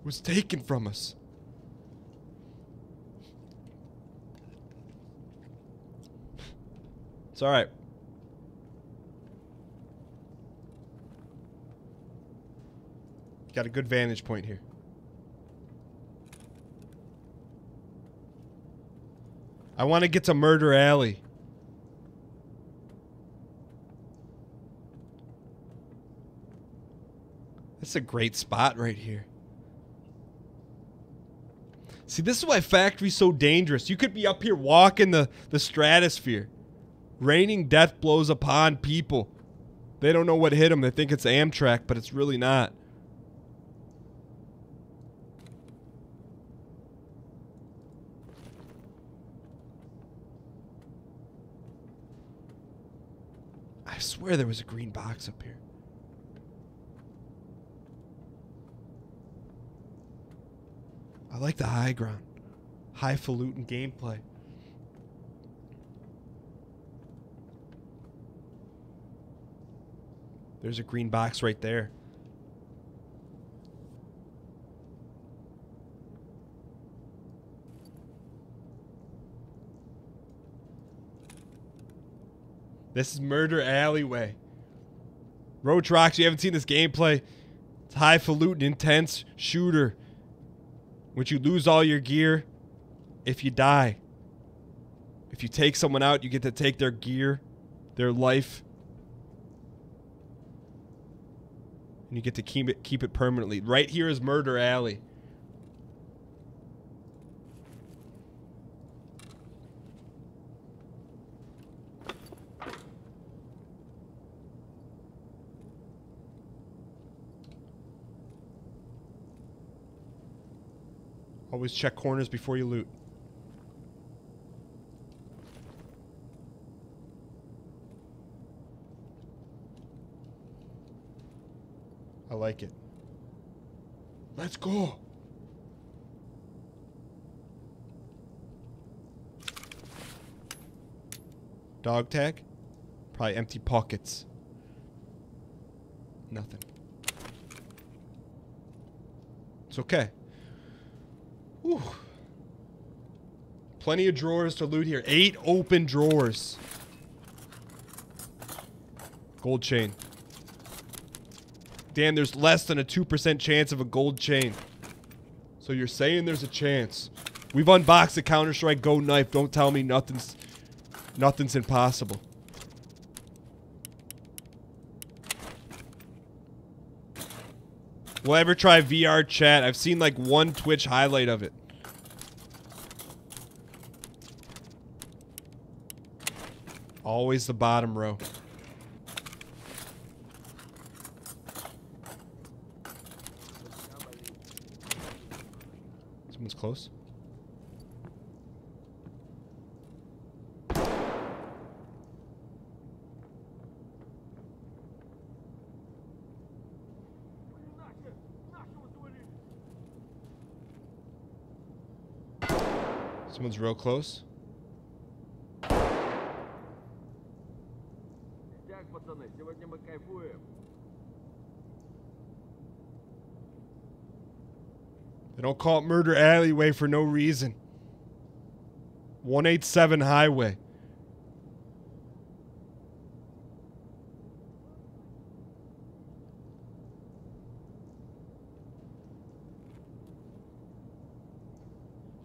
It was taken from us. It's all right. Got a good vantage point here. I want to get to Murder Alley. That's a great spot right here. See, this is why factory's so dangerous. You could be up here walking the stratosphere. Raining death blows upon people. They don't know what hit them. They think it's Amtrak, but it's really not. I swear there was a green box up here. I like the high ground. Highfalutin gameplay. There's a green box right there. This is Murder Alleyway. Roach Rocks, you haven't seen this gameplay. It's highfalutin, intense shooter. Which you lose all your gear if you die. If you take someone out, you get to take their gear, their life. And you get to keep it permanently. Right here is Murder Alley. Always check corners before you loot. I like it. Let's go. Dog tag? Probably empty pockets. Nothing. It's okay. Whew. Plenty of drawers to loot here. 8 open drawers. Gold chain. Dan, there's less than a 2% chance of a gold chain. So you're saying there's a chance. We've unboxed the Counter-Strike Go knife. Don't tell me nothing's impossible. Will I ever try VR chat? I've seen like one Twitch highlight of it. Always the bottom row. Someone's close. Someone's real close. They don't call it Murder Alleyway for no reason. 187 Highway.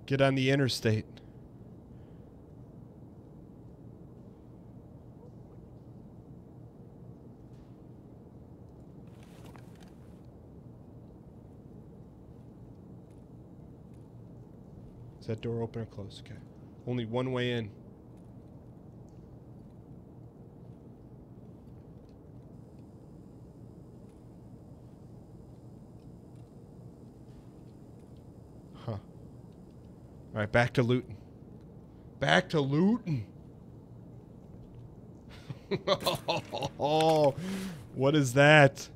Get on the interstate. Is that door open or closed? Okay. Only one way in. Huh. Alright, back to looting. Back to looting. Oh, what is that?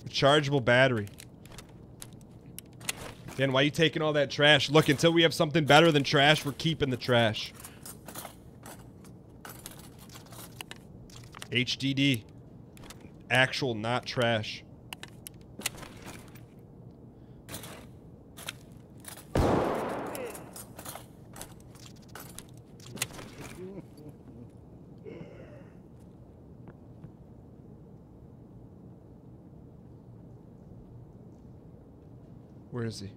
Rechargeable battery. Dan, why are you taking all that trash? Look, until we have something better than trash, we're keeping the trash. HDD. Actual, not trash. Where is he?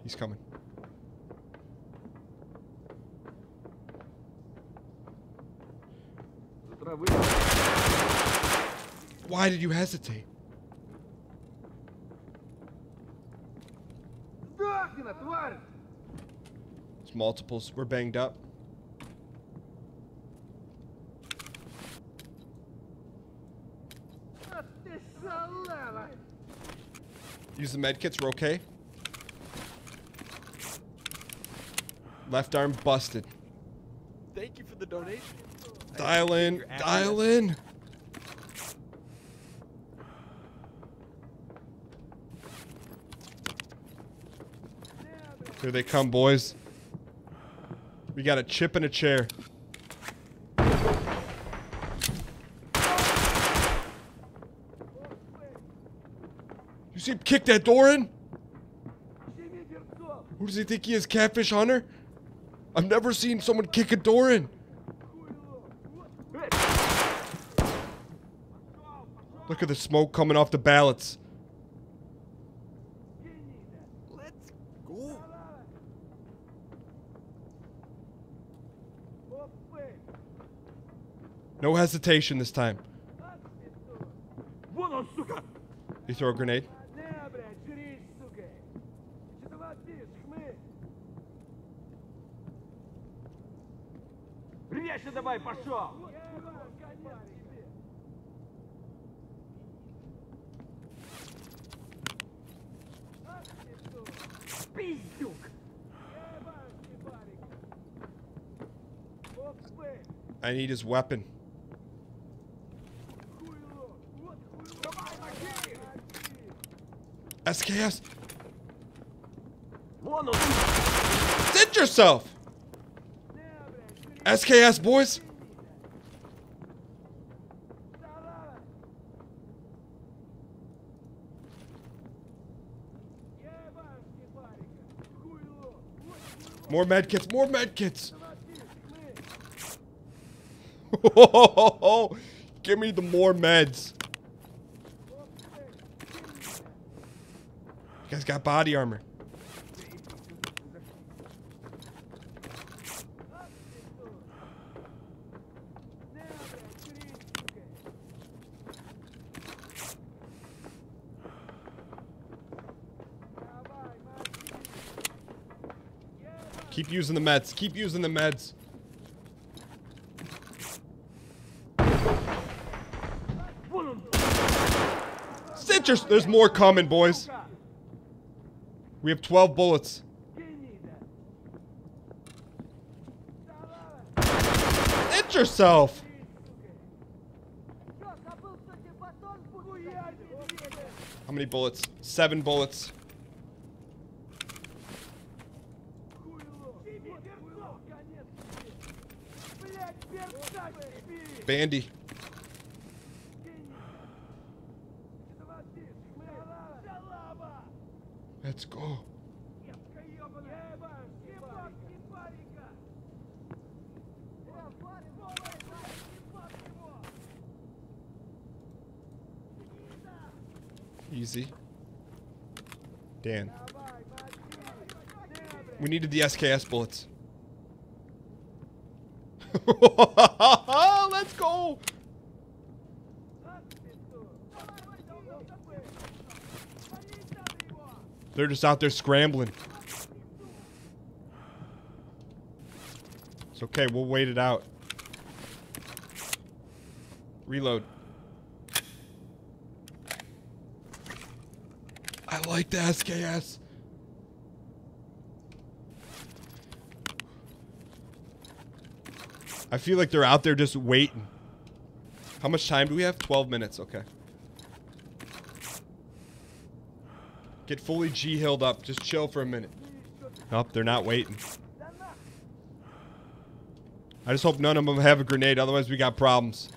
He's coming. Why did you hesitate? There's multiples. We're banged up. Use the medkits. We're okay. Left arm busted. Thank you for the donation. Dial in. Dial in. Here they come, boys. We got a chip and a chair. You see him kick that door in? Who does he think he is, Catfish Hunter? I've never seen someone kick a door in. Look at the smoke coming off the ballots. Let's go. No hesitation this time. Вон он, сука! You throw a grenade. Не, блядь, жрись, сука! Что ты латишь, хмырь? Резче давай, пошел! Пиздюк! I need his weapon. SKS! Вон он! Sit yourself! SKS, boys! More medkits, more medkits! Give me the more meds. You guys got body armor. Keep using the meds. Keep using the meds. Citrus. There's more coming, boys. We have 12 bullets. Hit yourself. How many bullets? 7 bullets. Bandy. Let's go. Easy. Dan. We needed the SKS bullets. Let's go! They're just out there scrambling. It's okay, we'll wait it out. Reload. I like the SKS. I feel like they're out there just waiting. How much time do we have? 12 minutes, okay. Get fully G-hilled up. Just chill for a minute. Nope, they're not waiting. I just hope none of them have a grenade, otherwise we got problems.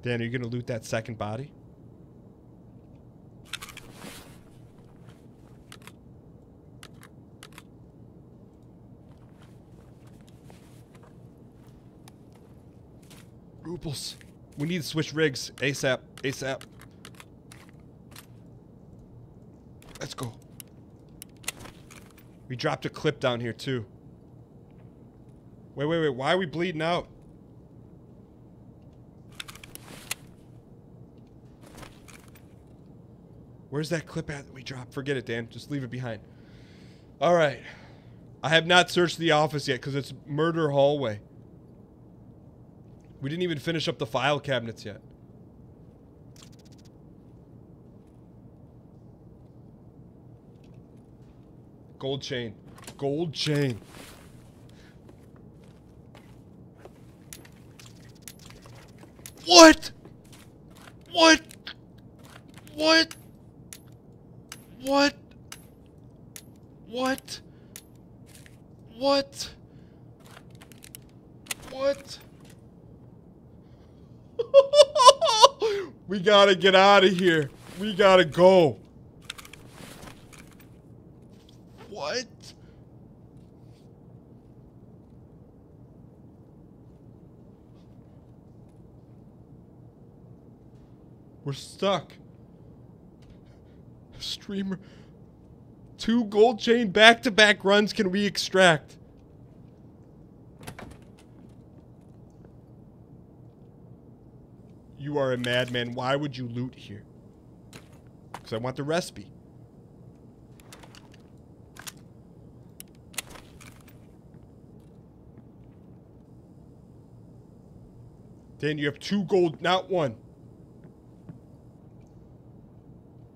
Dan, are you gonna loot that second body? Ruples. We need to switch rigs ASAP. ASAP. Let's go. We dropped a clip down here too. Wait, wait, wait. Why are we bleeding out? Where's that clip at that we dropped? Forget it, Dan. Just leave it behind. All right. I have not searched the office yet because it's murder hallway. We didn't even finish up the file cabinets yet. Gold chain. Gold chain. What? What? What? What? What? What? What? We gotta get out of here. We gotta go. What? We're stuck. Streamer. 2 gold chain back-to-back runs can we extract? You are a madman. Why would you loot here? Because I want the recipe. Dan, you have 2 gold, not 1.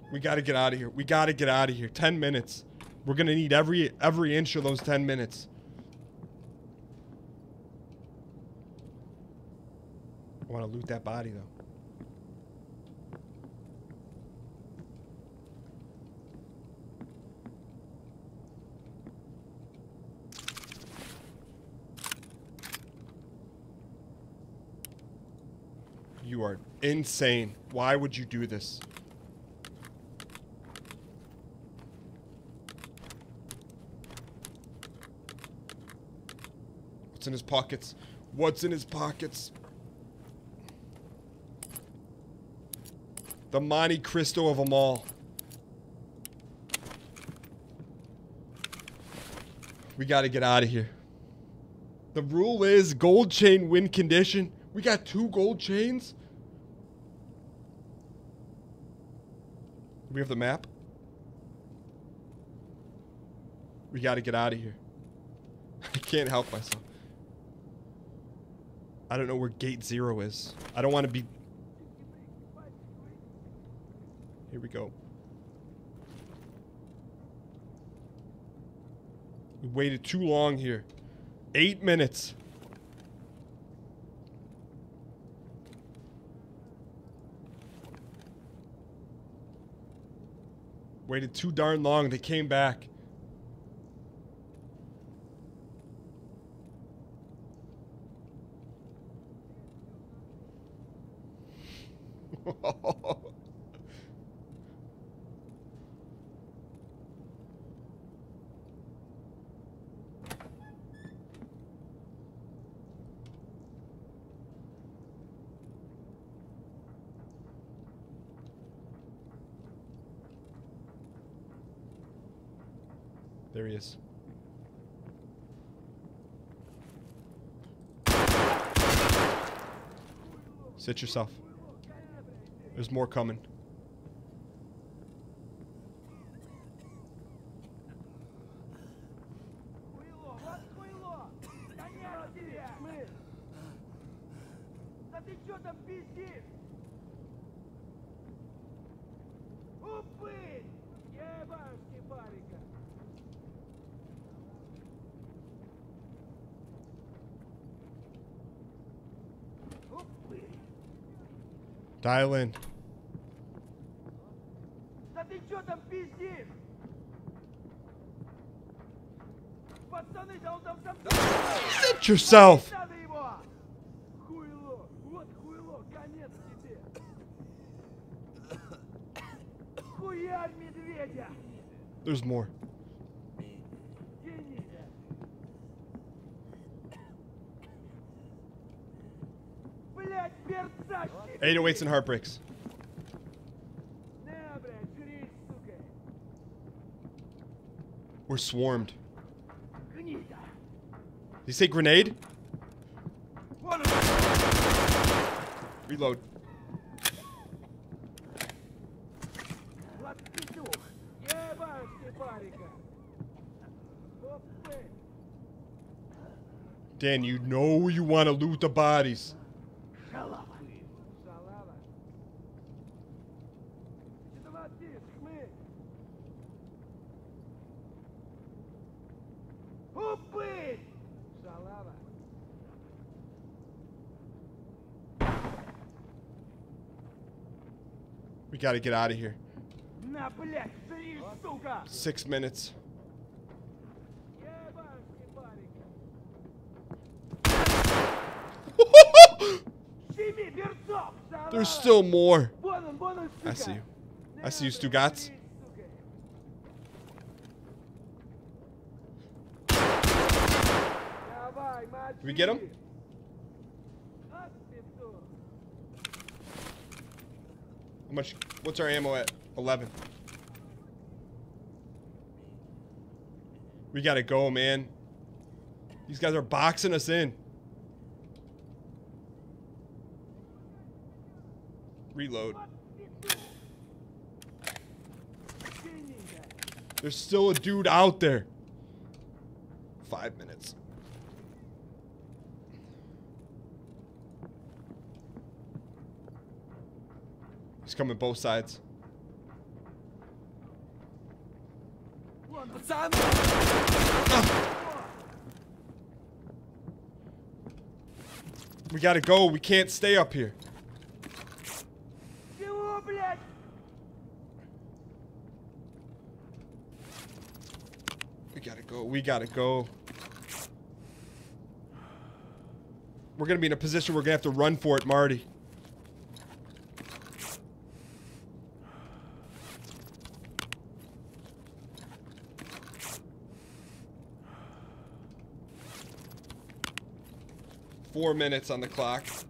We gotta get out of here. We gotta get out of here. 10 minutes. We're gonna need every inch of those 10 minutes. I wanna loot that body though. You are insane. Why would you do this? What's in his pockets? What's in his pockets? The Monte Cristo of them all. We gotta get out of here. The rule is gold chain win condition. We got 2 gold chains? Do we have the map? We gotta get out of here. I can't help myself. I don't know where gate 0 is. I don't want to be... Here we go. We waited too long here. 8 minutes. Waited too darn long. They came back. There he is. Sit yourself. There's more coming. Dial in. Да ты чё там пиздишь? Пацаны, да он там Sit yourself. надо его! Хуйло! Вот хуйло! Конец тебе! Хуярь медведя! There's more. Тяни! Блять, перца! 808s and heartbreaks. На, блядь, жри, сука! We're swarmed. Гнида! Did he say grenade? Вон он! Reload. Вот петух! Ебашь ты, парика! Опы! Dan, you know you want to loot the bodies. Шалава! Шалава! Что молчишь, хмырь? Упырь! Шалава! We got to get out of here. На, блядь, жри, сука! 6 minutes. Ебашь ты, парика! There's still more. Вон он, I сука. see you. I see you, Stugats. Давай, мочи. Did we get him? Ах ты кто. How much? What's our ammo at? 11. We gotta go, man. These guys are boxing us in. Reload. There's still a dude out there. 5 minutes. He's coming both sides. Вон, пацан. We gotta go. We can't stay up here. Чего, блядь? We gotta go. We gotta go. We're gonna be in a position we're gonna have to run for it, Marty. Four minutes on the clock. Here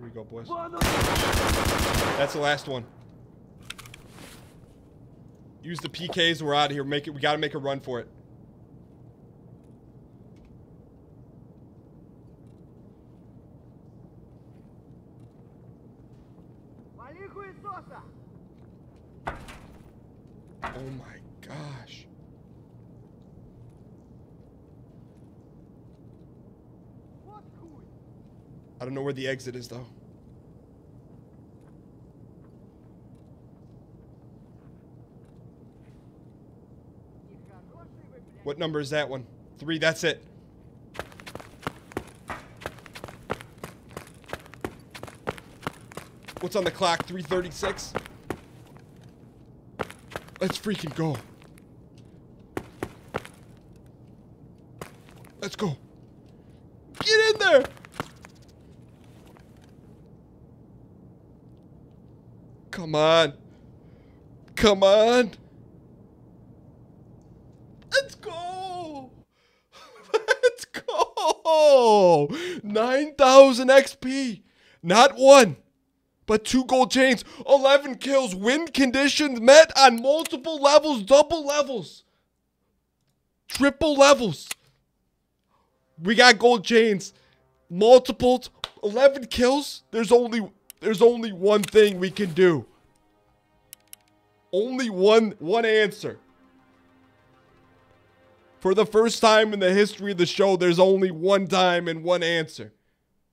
we go, boys. Вон он. That's the last one. Use the PKs and we're out of here. We gotta make a run for it. Вали хуесоса. Oh my gosh. Вот хуй. I don't know where the exit is though. Нехороший вы, блядь. What number is that one? 3, that's it. What's on the clock? 3:36? Let's freaking go. Let's go. Get in there! Come on. Come on. Let's go. Let's go. 9,000 XP. Not one, but 2 gold chains. 11 kills. Win conditions met on multiple levels. Double levels. Triple levels. We got gold chains. Multiples. 11 kills. There's only one thing we can do. Only one answer. For the first time in the history of the show, there's only one time and one answer.